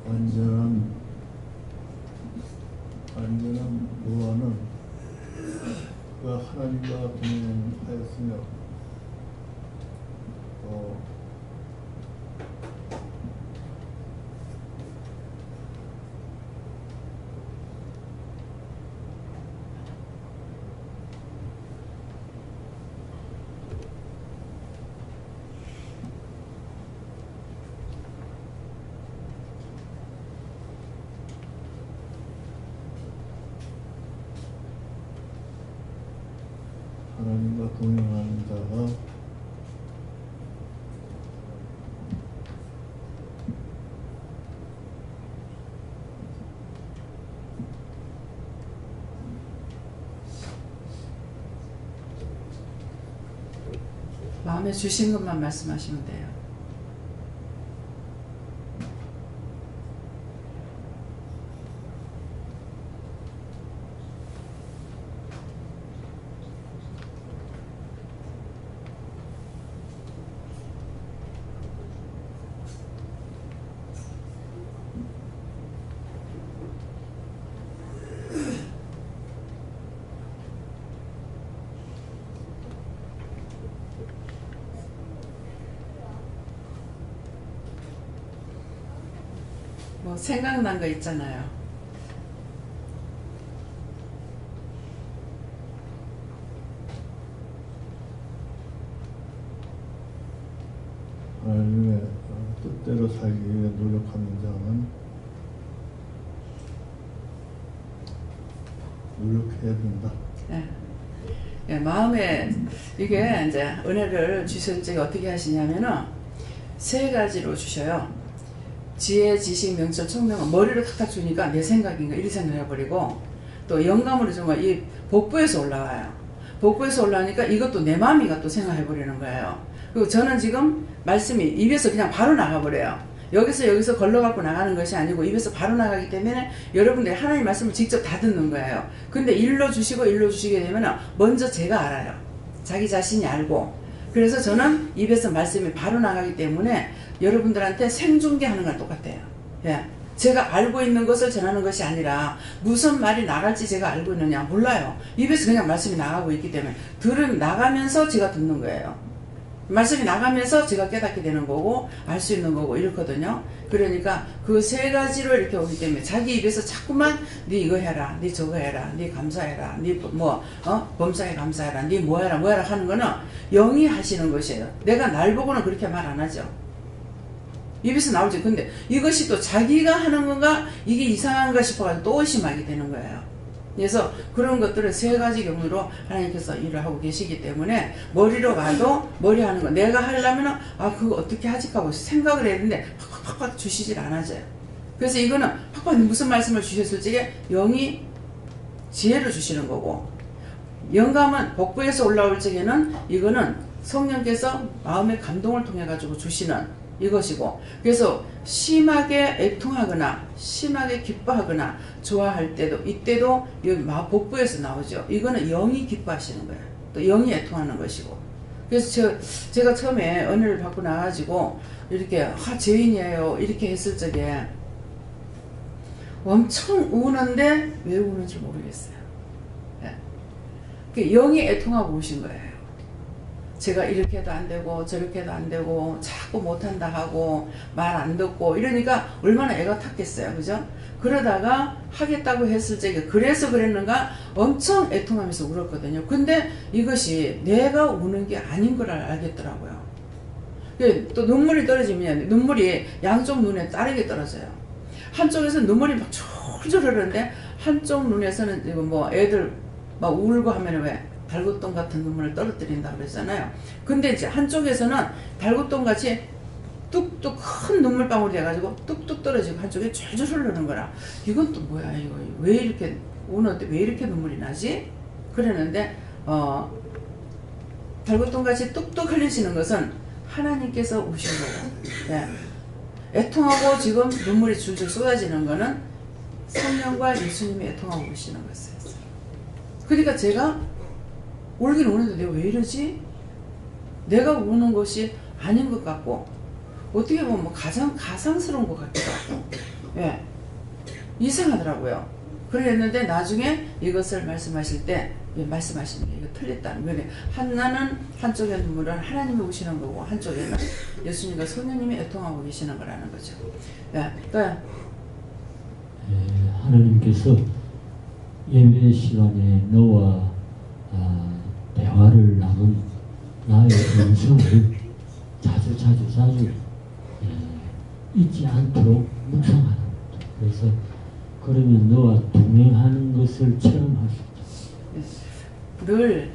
완전한 노아는 그 하나님과 동행하였으며 하나님과 동행하는 자가 마음에 주신 것만 말씀하시면 돼요. 뭐 생각난 거 있잖아요. 하나님의 뜻대로 살기 위해 노력하는 자는 노력해야 된다. 네. 예, 마음에 이게 이제 은혜를 주실 때 어떻게 하시냐면은 세 가지로 주셔요. 지혜, 지식, 명철, 총명은 머리로 탁탁 주니까 내 생각인가 이렇게 생각해버리고, 또 영감으로 주면 이 복부에서 올라와요. 복부에서 올라오니까 이것도 내 마음이가 또 생각해버리는 거예요. 그리고 저는 지금 말씀이 입에서 그냥 바로 나가버려요. 여기서 걸러갖고 나가는 것이 아니고 입에서 바로 나가기 때문에 여러분들이 하나님 말씀을 직접 다 듣는 거예요. 근데 일러 주시게 되면 먼저 제가 알아요. 자기 자신이 알고. 그래서 저는 입에서 말씀이 바로 나가기 때문에 여러분들한테 생중계하는 건 똑같아요. 예. 제가 알고 있는 것을 전하는 것이 아니라 무슨 말이 나갈지 제가 알고 있느냐 몰라요. 입에서 그냥 말씀이 나가고 있기 때문에 나가면서 제가 듣는 거예요. 말씀이 나가면서 제가 깨닫게 되는 거고 알 수 있는 거고 이렇거든요. 그러니까 그 세 가지로 이렇게 오기 때문에 자기 입에서 자꾸만 네 이거 해라, 네 저거 해라, 네 감사해라, 네 범사에 감사해라, 네 뭐해라 하는 거는 영이 하시는 것이에요. 내가 날 보고는 그렇게 말 안 하죠. 입에서 나오지. 근데 이것이 또 자기가 하는 건가 이게 이상한가 싶어가지고 또 의심하게 되는 거예요. 그래서 그런 것들을 세 가지 경우로 하나님께서 일을 하고 계시기 때문에 머리로 가도 머리 하는 거 내가 하려면 그거 어떻게 하지 하고 생각을 해야 되는데 팍팍팍 주시질 않아져요. 그래서 이거는 팍팍 무슨 말씀을 주셨을지 영이 지혜를 주시는 거고, 영감은 복부에서 올라올 적에는 이거는 성령께서 마음의 감동을 통해 가지고 주시는 이것이고, 그래서 심하게 애통하거나 심하게 기뻐하거나 좋아할 때도 이때도 복부에서 나오죠. 이거는 영이 기뻐하시는 거예요. 또 영이 애통하는 것이고. 그래서 제가 처음에 은혜를 받고 나가지고 이렇게 죄인이에요 이렇게 했을 적에 엄청 우는데 왜 우는지 모르겠어요. 예. 영이 애통하고 오신 거예요. 제가 이렇게 해도 안 되고 저렇게 해도 안 되고 자꾸 못한다 하고 말 안 듣고 이러니까 얼마나 애가 탔겠어요. 그죠? 그러다가 하겠다고 했을 적에 그래서 그랬는가 엄청 애통하면서 울었거든요. 근데 이것이 내가 우는 게 아닌 걸 알겠더라고요. 또 눈물이 떨어지면 눈물이 양쪽 눈에 다르게 떨어져요. 한쪽에서는 눈물이 막 졸졸 흐르는데 한쪽 눈에서는 지금 뭐 애들 막 울고 하면 왜 달굣돈 같은 눈물을 떨어뜨린다 그랬잖아요. 근데 이제 한쪽에서는 달굣돈 같이 뚝뚝 큰 눈물방울이 돼가지고 뚝뚝 떨어지고 한쪽에 줄줄 흐르는 거라. 이건 또 뭐야 이거 왜 이렇게 우는데 왜 이렇게 눈물이 나지? 그랬는데 달굣돈 같이 뚝뚝 흘리시는 것은 하나님께서 오신 거고, 예. 애통하고 지금 눈물이 줄줄 쏟아지는 거는 성령과 예수님이 애통하고 계시는 것이었어요. 그러니까 제가 울긴 우는데 내가 왜 이러지? 내가 우는 것이 아닌 것 같고 어떻게 보면 뭐 가상스러운 것 같기도 하고, 예. 이상하더라고요. 그랬는데 나중에 이것을 말씀하실 때 말씀하시는 게 이거 틀렸다는 거예요. 하나는 한쪽의 눈물은 하나님이 오시는 거고 한쪽에는 예수님과 성령님이 애통하고 계시는 거라는 거죠. 예. 또요. 하나님께서 예배 시간에 너와 대화를 나눈 나의 음성을 자주 잊지 않도록 묵상하는 거죠. 그래서 그러면 너와 동행하는 것을 체험할 수 있죠. 늘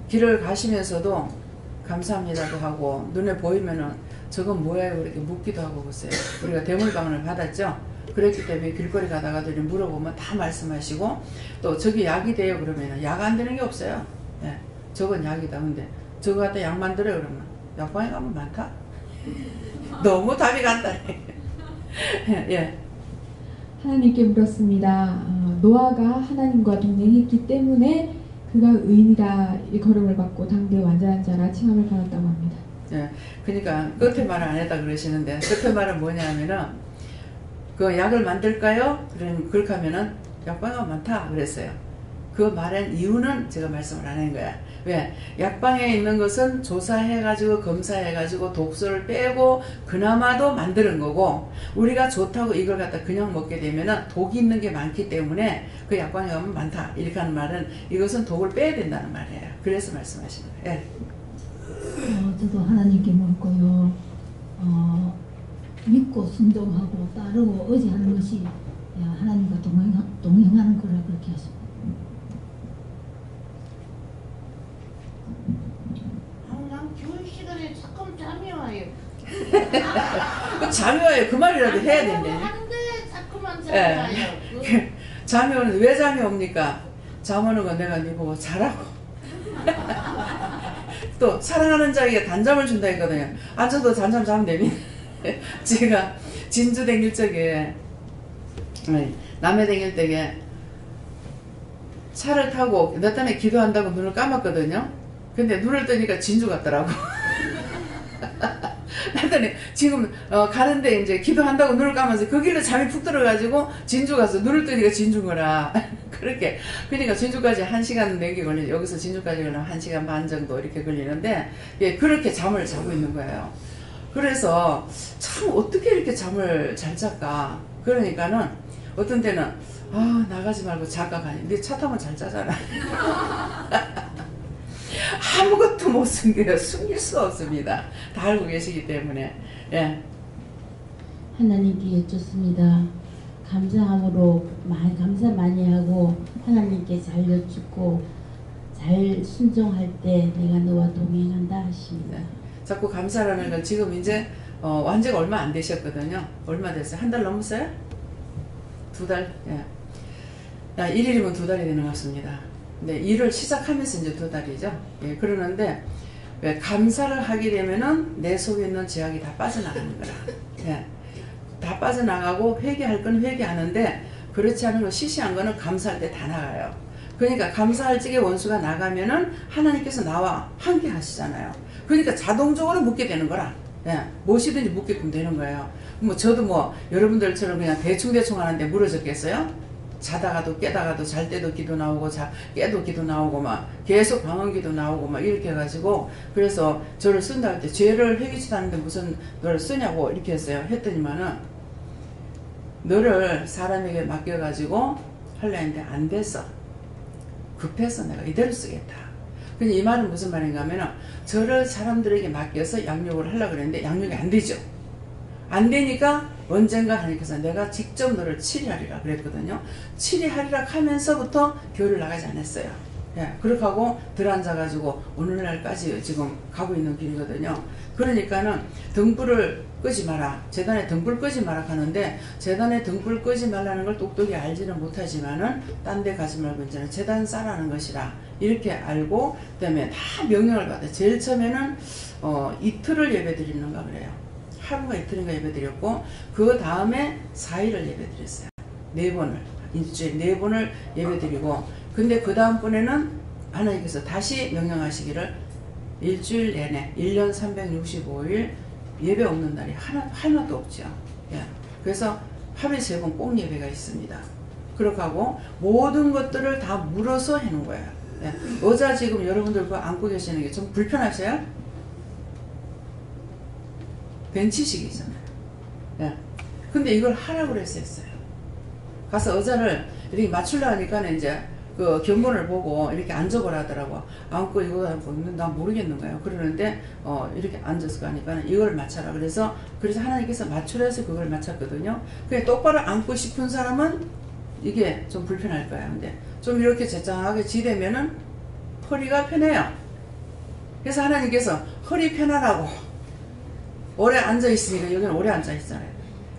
길을 가시면서도 감사합니다도 하고 눈에 보이면은 저건 뭐야 이렇게 묻기도 하고 그랬어요. 우리가 대물방언을 받았죠. 그랬기 때문에 길거리 가다가도 물어보면 다 말씀하시고, 또 저기 약이 돼요 그러면 약 안 되는 게 없어요. 예. 저건 약이다. 근데 저거 갖다 약 만들어 그러면 약방에 가면 많다. 너무 답이 간다네. 예. 하나님께 물었습니다. 노아가 하나님과 동행했기 때문에 그가 의인이라 이 걸음을 받고 당대의 완전한 자라 칭함을 받았다고 합니다. 예. 그러니까 끝에 말을 안 했다 그러시는데 끝에 말은 뭐냐면은 그 약을 만들까요? 그렇게 하면은 약방이 많다 그랬어요. 그 말한 이유는 제가 말씀을 안 한 거야. 왜? 약방에 있는 것은 조사해가지고 검사해가지고 독소를 빼고 그나마도 만드는 거고, 우리가 좋다고 이걸 갖다 그냥 먹게 되면은 독이 있는 게 많기 때문에 그 약방에 가면 많다 이렇게 하는 말은 이것은 독을 빼야 된다는 말이에요. 그래서 말씀하시는 거예요. 예. 저도 하나님께 묻고요. 믿고 순종하고 따르고 의지하는 것이 하나님과 동행하는 거라 그렇게 하십니다. 난 교육 시간에 자꾸 잠이 와요. 잠이 와요. 그 말이라도 해야 된대. 하는데 자꾸만 잠이 와요. 잠이 오는데 왜 잠이 옵니까? 잠 오는 건 내가 네 보고 자라고. 또 사랑하는 자에게 단잠을 준다 했거든요. 앉아도 잔잠 자면 됩니다. 제가 진주 댕길 적에 남해 댕길 때에 차를 타고 몇 달에 기도한다고 눈을 감았거든요. 근데 눈을 뜨니까 진주 같더라고. 그랬더니 지금 가는데 이제 기도한다고 눈을 감아서 그 길로 잠이 푹 들어가지고 진주 가서 눈을 뜨니까 진주인 거라. 그렇게. 그러니까 진주까지 1시간 내기 걸리죠. 여기서 진주까지 가려면 1시간 반 정도 이렇게 걸리는데, 예, 그렇게 잠을 자고 있는 거예요. 그래서 참 어떻게 이렇게 잠을 잘 잤까. 그러니까는 어떤 때는 나가지 말고 잠깐 가니. 네 차 타면 잘 자잖아. 아무것도 못 숨겨요. 숨길 수 없습니다. 다 알고 계시기 때문에. 예. 하나님께 여쭙습니다. 감사함으로 감사 많이 하고 하나님께 잘 여쭙고 잘 순종할 때 내가 너와 동행한다 하십니다. 네. 자꾸 감사라는 건 지금 이제 완제가 얼마 안 되셨거든요. 얼마 됐어요? 1달 넘었어요? 2달? 예. 1일이면 2달이 되는 것 같습니다. 네, 일을 시작하면서 이제 2달이죠. 예, 그러는데 왜 감사를 하게 되면은 내 속에 있는 죄악이 다 빠져나가는 거라. 예, 다 빠져나가고 회개할 건 회개하는데 그렇지 않은 거 시시한 거는 감사할 때 다 나가요. 그러니까 감사할 적에 원수가 나가면은 하나님께서 나와 함께 하시잖아요. 그러니까 자동적으로 묻게 되는 거라. 예, 무엇이든지 묻게끔 되는 거예요. 저도 여러분들처럼 그냥 대충 하는데 물어졌겠어요? 자다가도 깨다가도 잘 때도 기도 나오고 깨도 기도 나오고 막 계속 방언기도 나오고 막 이렇게 해가지고, 그래서 저를 쓴다 할 때 죄를 회개치도 않는데 무슨 너를 쓰냐고 이렇게 했어요. 했더니만은 너를 사람에게 맡겨가지고 하려 했는데 안 됐어. 급해서 내가 이대로 쓰겠다. 근데 이 말은 무슨 말인가 하면은 저를 사람들에게 맡겨서 양육을 하려고 그랬는데 양육이 안 되죠. 안 되니까 언젠가 하나님께서 내가 직접 너를 치리하리라 그랬거든요. 치리하리라 하면서부터 교회를 나가지 않았어요. 예, 그렇게 하고 들어앉아가지고 오늘날까지 지금 가고 있는 길이거든요. 그러니까는 등불을 끄지 마라. 재단에 등불 끄지 마라 하는데, 재단에 등불 끄지 말라는 걸 똑똑히 알지는 못하지만은 딴 데 가지 말고 이제는 재단 싸라는 것이라 이렇게 알고, 그 다음에 다 명령을 받아요. 제일 처음에는 이틀을 예배 드리는가 그래요. 하루가 이틀인가 예배 드렸고, 그 다음에 4일을 예배 드렸어요. 4번을. 일주일에 4번을 예배 드리고, 근데 그 다음번에는 하나님께서 다시 명령하시기를 일주일 내내 1년 365일 예배 없는 날이 하나도 없죠. 예. 그래서 하루에 3번 꼭 예배가 있습니다. 그렇게 하고 모든 것들을 다 물어서 해놓은 거예요. 예. 의자 지금 여러분들 그거 앉고 계시는 게 좀 불편하세요? 벤치식이잖아요. 예. 근데 이걸 하라고 그랬어요. 가서 의자를 이렇게 맞추려고 하니까 이제 그 견본을 보고 이렇게 앉아보라 하더라고. 앉고 이거 보면 난 모르겠는 거예요. 그러는데 이렇게 앉아서 가니까 이걸 맞춰라. 그래서 하나님께서 맞추라 해서 그걸 맞췄거든요. 그냥 똑바로 앉고 싶은 사람은 이게 좀 불편할 거예요. 근데 좀 이렇게 재짱하게 지대면은 허리가 편해요. 그래서 하나님께서 허리 편하라고 오래 앉아있으니까 여기는 오래 앉아있잖아요.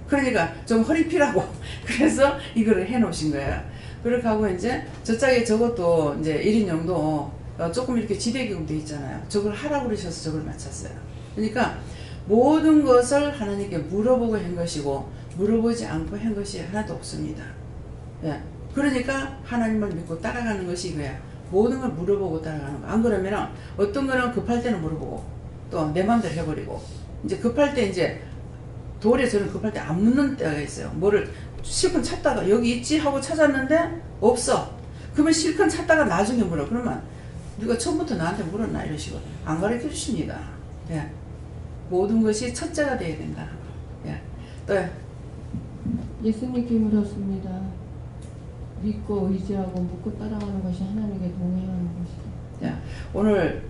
그러니까 좀 허리 피라고 그래서 이거를 해 놓으신 거예요. 그렇게 하고 이제 저짝에 저것도 이제 1인용도 조금 이렇게 지대기금 돼 있잖아요. 저걸 하라고 그러셔서 저걸 맞췄어요. 그러니까 모든 것을 하나님께 물어보고 한 것이고 물어보지 않고 한 것이 하나도 없습니다. 예. 그러니까 하나님을 믿고 따라가는 것이 이거야. 모든 걸 물어보고 따라가는 거. 안 그러면 어떤 거는 급할 때는 물어보고 또 내 마음대로 해버리고, 이제 급할 때 이제 돌에 저는 급할 때 안 묻는 때가 있어요. 뭐를 실컷 찾다가 여기 있지 하고 찾았는데 없어. 그러면 실컷 찾다가 나중에 물어. 그러면 누가 처음부터 나한테 물었나 이러시거든요. 안 가르쳐 주십니다. 예. 모든 것이 첫째가 돼야 된다는 거. 예. 또 예수님께 물었습니다. 믿고 의지하고 묻고 따라가는 것이 하나님께 동의하는 것이다. 야, 오늘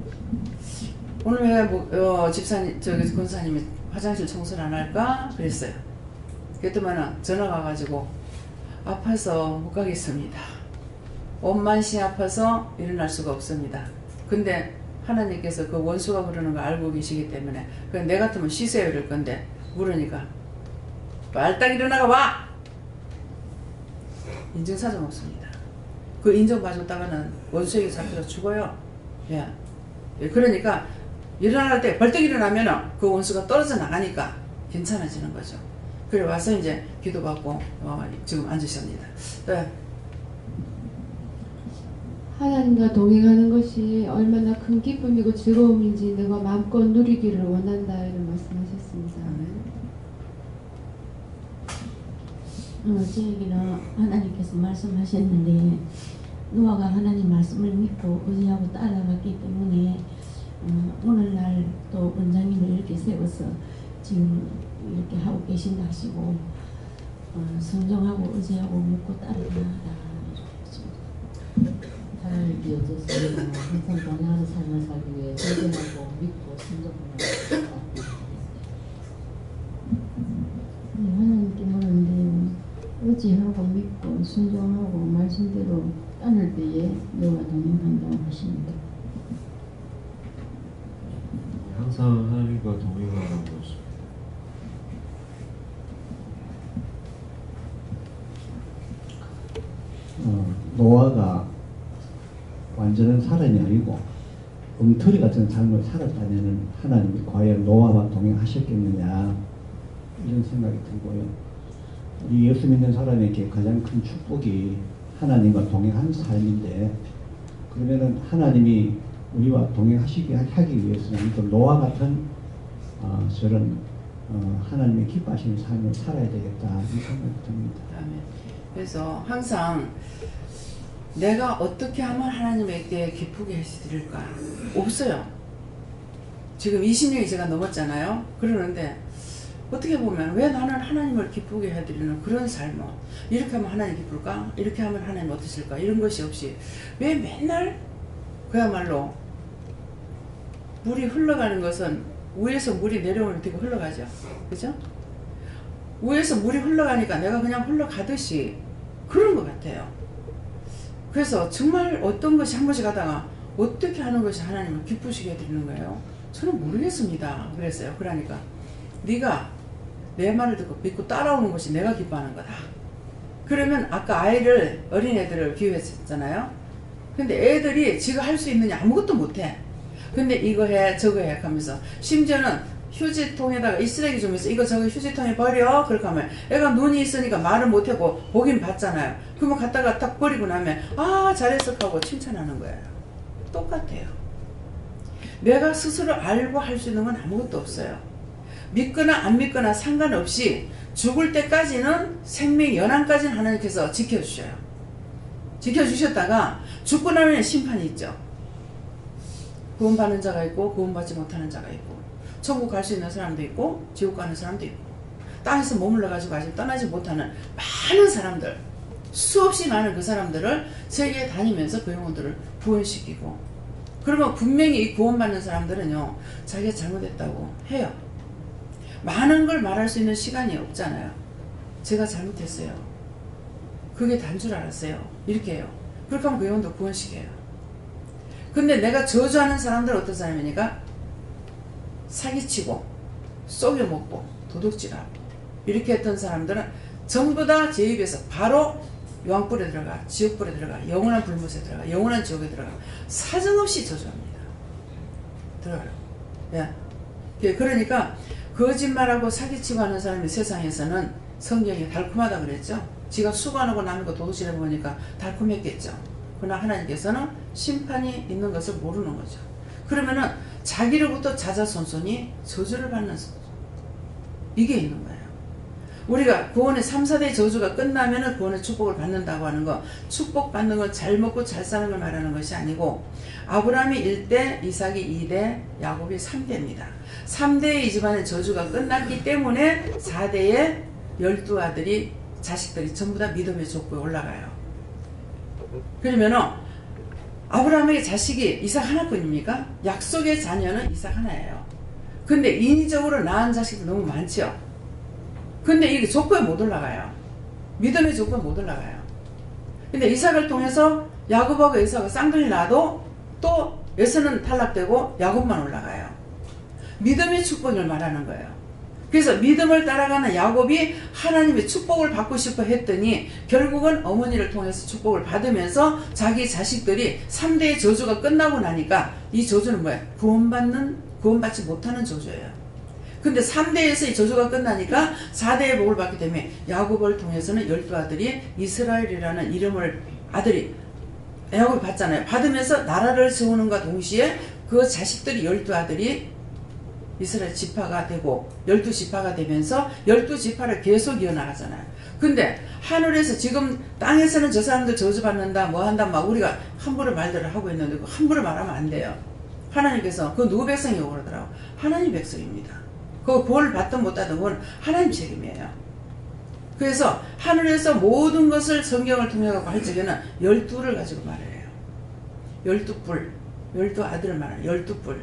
왜 집사님 저기 권사님이 화장실 청소를 안 할까 그랬어요. 그랬더만은 전화가 와가지고 아파서 못 가겠습니다. 온만시 아파서 일어날 수가 없습니다. 근데 하나님께서 그 원수가 그러는 거 알고 계시기 때문에 그냥 내 같으면 쉬세요 이럴 건데 물으니까 빨딱 일어나가 와! 인증사정 없습니다. 그 인정 가져다가는 원수에게 잡혀서 죽어요. 예. 그러니까 일어날 때 벌떡 일어나면은 그 원수가 떨어져 나가니까 괜찮아지는 거죠. 그래 와서 이제 기도받고 지금 앉으십니다. 네. 하나님과 동행하는 것이 얼마나 큰 기쁨이고 즐거움인지 내가 마음껏 누리기를 원한다 이런 말씀하셨습니다. 저에게는 하나님께서 말씀하셨는데 노아가 하나님 말씀을 믿고 의지하고 따라갔기 때문에 오늘날 또 원장님을 이렇게 세워서 지금 이렇게 하고 계신다 하시고 성정하고 의지하고 믿고 따라가라 잘 이어져서 항상 동행하는 삶을 살기 위해 의지하고 믿고 순종하고 하나님께 하는데 의지하고 믿고 순종하고 말씀대로 따를 때에 너와 동행한다고 하십니다. 항상 하나님과 동행하는 것입니다. 노아가 완전한 사람이 아니고 엉터리 같은 삶을 살았다면 하나님이 과연 노아와 동행하셨겠느냐 이런 생각이 들고요. 우리 예수 믿는 사람에게 가장 큰 축복이 하나님과 동행하는 삶인데 그러면은 하나님이 우리와 동행하시게 하기 위해서는 또 노아 같은 저런 하나님의 기뻐하시는 삶을 살아야 되겠다 이 생각이 듭니다. 그래서 항상 내가 어떻게 하면 하나님에게 기쁘게 해드릴까? 없어요. 지금 20년이 제가 넘었잖아요. 그러는데 어떻게 보면 왜 나는 하나님을 기쁘게 해드리는 그런 삶을 이렇게 하면 하나님 기쁠까? 이렇게 하면 하나님 어떠실까? 이런 것이 없이 왜 맨날 그야말로 물이 흘러가는 것은 위에서 물이 내려오면 되게 흘러가죠. 그죠? 위에서 물이 흘러가니까 내가 그냥 흘러가듯이 그런 것 같아요. 그래서 정말 어떤 것이 한 번씩 하다가 어떻게 하는 것이 하나님을 기쁘시게 해드리는 거예요? 저는 모르겠습니다. 그랬어요. 그러니까 네가 내 말을 듣고 믿고 따라오는 것이 내가 기뻐하는 거다. 그러면 아까 어린애들을 비유했잖아요. 근데 애들이 지가 할 수 있느냐 아무것도 못해. 근데 이거 해 저거 해 하면서 심지어는 휴지통에다가 이 쓰레기 좀 있어 이거 저거 휴지통에 버려 그렇게 하면 애가 눈이 있으니까 말을 못하고 보긴 봤잖아요. 그러면 갖다가 딱 버리고 나면 아 잘했어 하고 칭찬하는 거예요. 똑같아요. 내가 스스로 알고 할 수 있는 건 아무것도 없어요. 믿거나 안 믿거나 상관없이 죽을 때까지는 생명 연한까지는 하나님께서 지켜주셔요. 지켜주셨다가 죽고 나면 심판이 있죠. 구원받는 자가 있고 구원받지 못하는 자가 있고 천국 갈 수 있는 사람도 있고 지옥 가는 사람도 있고 땅에서 머물러 가지고 아직 떠나지 못하는 많은 사람들 수없이 많은 그 사람들을 세계에 다니면서 그 영혼들을 구원시키고 그러면 분명히 이 구원받는 사람들은요 자기가 잘못했다고 해요. 많은 걸 말할 수 있는 시간이 없잖아요. 제가 잘못했어요. 그게 단 줄 알았어요. 이렇게 해요. 그렇게 하면 그 영혼도 구원시켜요. 근데 내가 저주하는 사람들은 어떤 사람이니까 사기치고 속여먹고 도둑질하고 이렇게 했던 사람들은 전부 다 제 입에서 바로 요한불에 들어가 지옥불에 들어가 영원한 불못에 들어가 영원한 지옥에 들어가 사정없이 저주합니다. 들어가요. 예. 그러니까 거짓말하고 사기치고 하는 사람이 세상에서는 성경이 달콤하다 그랬죠. 지가 수고하고 남의 거 도둑질해 보니까 달콤했겠죠. 그러나 하나님께서는 심판이 있는 것을 모르는 거죠. 그러면은 자기로부터 자자손손이 저주를 받는 이게 있는 거예요. 우리가 구원의 3, 4대 저주가 끝나면은 구원의 축복을 받는다고 하는 거, 축복받는 걸 잘 먹고 잘 사는 걸 말하는 것이 아니고, 아브라함이 1대, 이삭이 2대, 야곱이 3대입니다. 3대의 이 집안의 저주가 끝났기 때문에 4대의 12아들이, 자식들이 전부 다 믿음의 족보에 올라가요. 그러면은 아브라함에게 자식이 이삭 하나뿐입니까? 약속의 자녀는 이삭 하나예요. 근데 인위적으로 낳은 자식도 너무 많죠. 근데 이게 족보에 못 올라가요. 믿음의 족보에 못 올라가요. 근데 이삭을 통해서 야곱하고 에사가 쌍둥이 낳아도 또 에사는 탈락되고 야곱만 올라가요. 믿음의 축복을 말하는 거예요. 그래서 믿음을 따라가는 야곱이 하나님의 축복을 받고 싶어 했더니 결국은 어머니를 통해서 축복을 받으면서 자기 자식들이 3대의 저주가 끝나고 나니까 이 저주는 뭐예요? 구원받지 못하는 저주예요. 근데 3대에서 이 저주가 끝나니까 4대의 복을 받기 때문에 야곱을 통해서는 12아들이 이스라엘이라는 이름을 아들이 야곱이 받잖아요. 받으면서 나라를 세우는과 동시에 그 자식들이 12아들이 이스라엘 지파가 되고 12지파가 되면서 12지파를 계속 이어나가잖아요. 근데 하늘에서 지금 땅에서는 저 사람들 저주받는다 뭐 한다 막 우리가 함부로 말들을 하고 있는데 함부로 말하면 안 돼요. 하나님께서 그 누구 백성이라고 그러더라고. 하나님 백성입니다. 그 구원을 받든 못 받든 그건 하나님 책임이에요. 그래서 하늘에서 모든 것을 성경을 통해 할 적에는 12를 가지고 말해요. 12뿔 12아들을 말해요. 12뿔.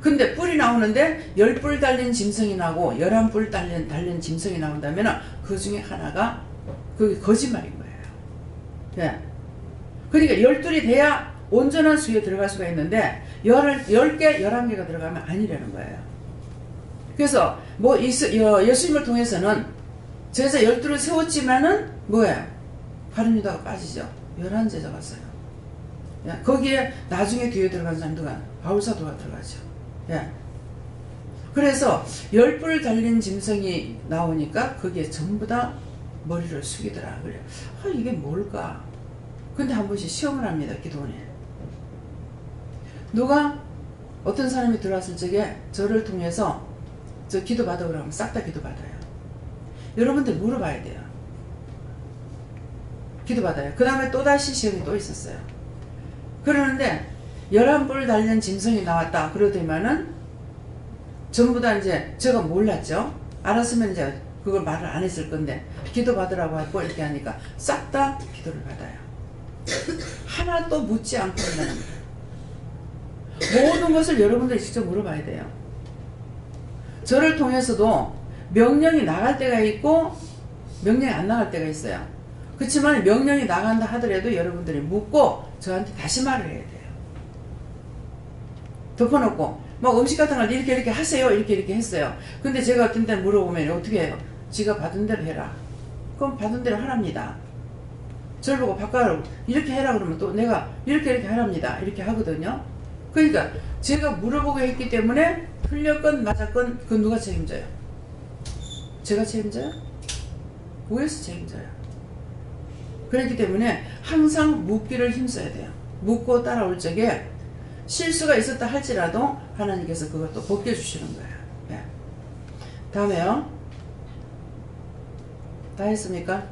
근데 뿔이 나오는데 10뿔 달린 짐승이 나고 11뿔 달린 짐승이 나온다면 그 중에 하나가 그게 거짓말인 거예요. 네. 그러니까 12이 돼야 온전한 수에 들어갈 수가 있는데 10개, 11개가 들어가면 아니라는 거예요. 그래서 뭐 예수님을 통해서는 제자 12를 세웠지만은 뭐예요? 바른 유다가 빠지죠. 11제자가 있어요. 예. 거기에 나중에 뒤에 들어간 사람들과 바울사도가 들어가죠. 예. 그래서 10뿔 달린 짐승이 나오니까 거기에 전부 다 머리를 숙이더라. 그래요. 아, 이게 뭘까? 근데 한 번씩 시험을 합니다. 기도원에. 누가 어떤 사람이 들어왔을 적에 저를 통해서 저 기도받아 그러면 싹 다 기도받아요. 여러분들 물어봐야 돼요. 기도받아요. 그 다음에 또다시 시험이 또 있었어요. 그러는데 11뿔 달린 짐승이 나왔다. 그러더니만은 전부 다 이제 제가 몰랐죠. 알았으면 이제 그걸 말을 안 했을 건데 기도받으라고 하고 이렇게 하니까 싹 다 기도를 받아요. 하나도 묻지 않고 한다는 거예요. 모든 것을 여러분들이 직접 물어봐야 돼요. 저를 통해서도 명령이 나갈 때가 있고 명령이 안 나갈 때가 있어요. 그렇지만 명령이 나간다 하더라도 여러분들이 묻고 저한테 다시 말을 해야 돼요. 덮어놓고 막 음식 같은 걸 이렇게 하세요 이렇게 했어요. 근데 제가 어떤 때 물어보면 어떻게 해요? 지가 받은 대로 해라. 그럼 받은 대로 하랍니다. 저를 보고 바꿔라 이렇게 해라 그러면 또 내가 이렇게 하랍니다. 이렇게 하거든요. 그러니까 제가 물어보고 했기 때문에 틀렸건 맞았건 그건 누가 책임져요? 제가 책임져요? 위에서 책임져요. 그렇기 때문에 항상 묻기를 힘써야 돼요. 묻고 따라올 적에 실수가 있었다 할지라도 하나님께서 그것도 벗겨주시는 거예요. 네. 다음에요. 다 했습니까?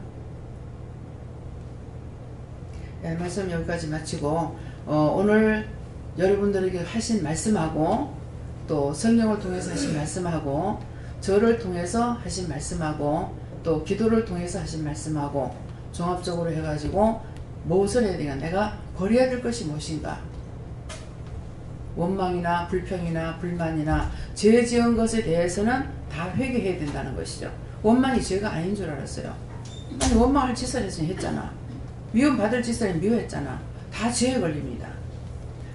네, 말씀 여기까지 마치고 오늘 여러분들에게 하신 말씀하고 또 성경을 통해서 하신 말씀하고 저를 통해서 하신 말씀하고 또 기도를 통해서 하신 말씀하고 종합적으로 해가지고 무엇을 해야 되냐, 내가 버려야 될 것이 무엇인가, 원망이나 불평이나 불만이나 죄 지은 것에 대해서는 다 회개해야 된다는 것이죠. 원망이 죄가 아닌 줄 알았어요. 아니 원망할 짓을 했잖아. 미움받을 짓을 미워했잖아. 다 죄에 걸립니다.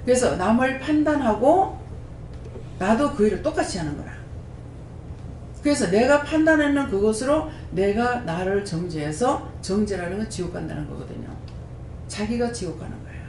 그래서 남을 판단하고 나도 그 일을 똑같이 하는 거야. 그래서 내가 판단하는 그것으로 내가 나를 정죄해서, 정죄라는 건 지옥 간다는 거거든요. 자기가 지옥 가는 거예요.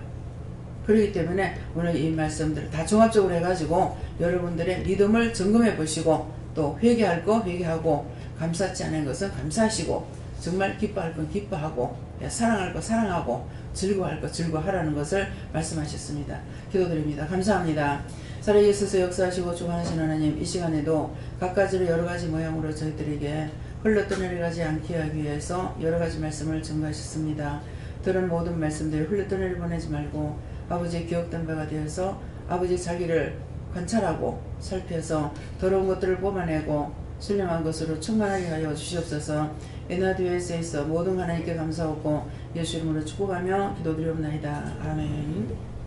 그렇기 때문에 오늘 이 말씀들을 다 종합적으로 해가지고 여러분들의 믿음을 점검해 보시고 또 회개할 거 회개하고 감사치 않은 것은 감사하시고 정말 기뻐할 건 기뻐하고 사랑할 거 사랑하고 즐거워할 거 즐거워하라는 것을 말씀하셨습니다. 기도드립니다. 감사합니다. 살아계셔서 역사하시고 주관하신 하나님, 이 시간에도 갖가지로 여러가지 모양으로 저희들에게 흘러떠내려가지 않게 하기 위해서 여러 가지 말씀을 증거하셨습니다. 들은 모든 말씀들이 흘러떠내려 보내지 말고 아버지의 기억된 바가 되어서 아버지 자기를 관찰하고 살펴서 더러운 것들을 뽑아내고 신령한 것으로 충만하게 하여 주시옵소서. 에나디오에서 모든 하나님께 감사하고 예수 이름으로 축복하며 기도드리옵나이다. 아멘.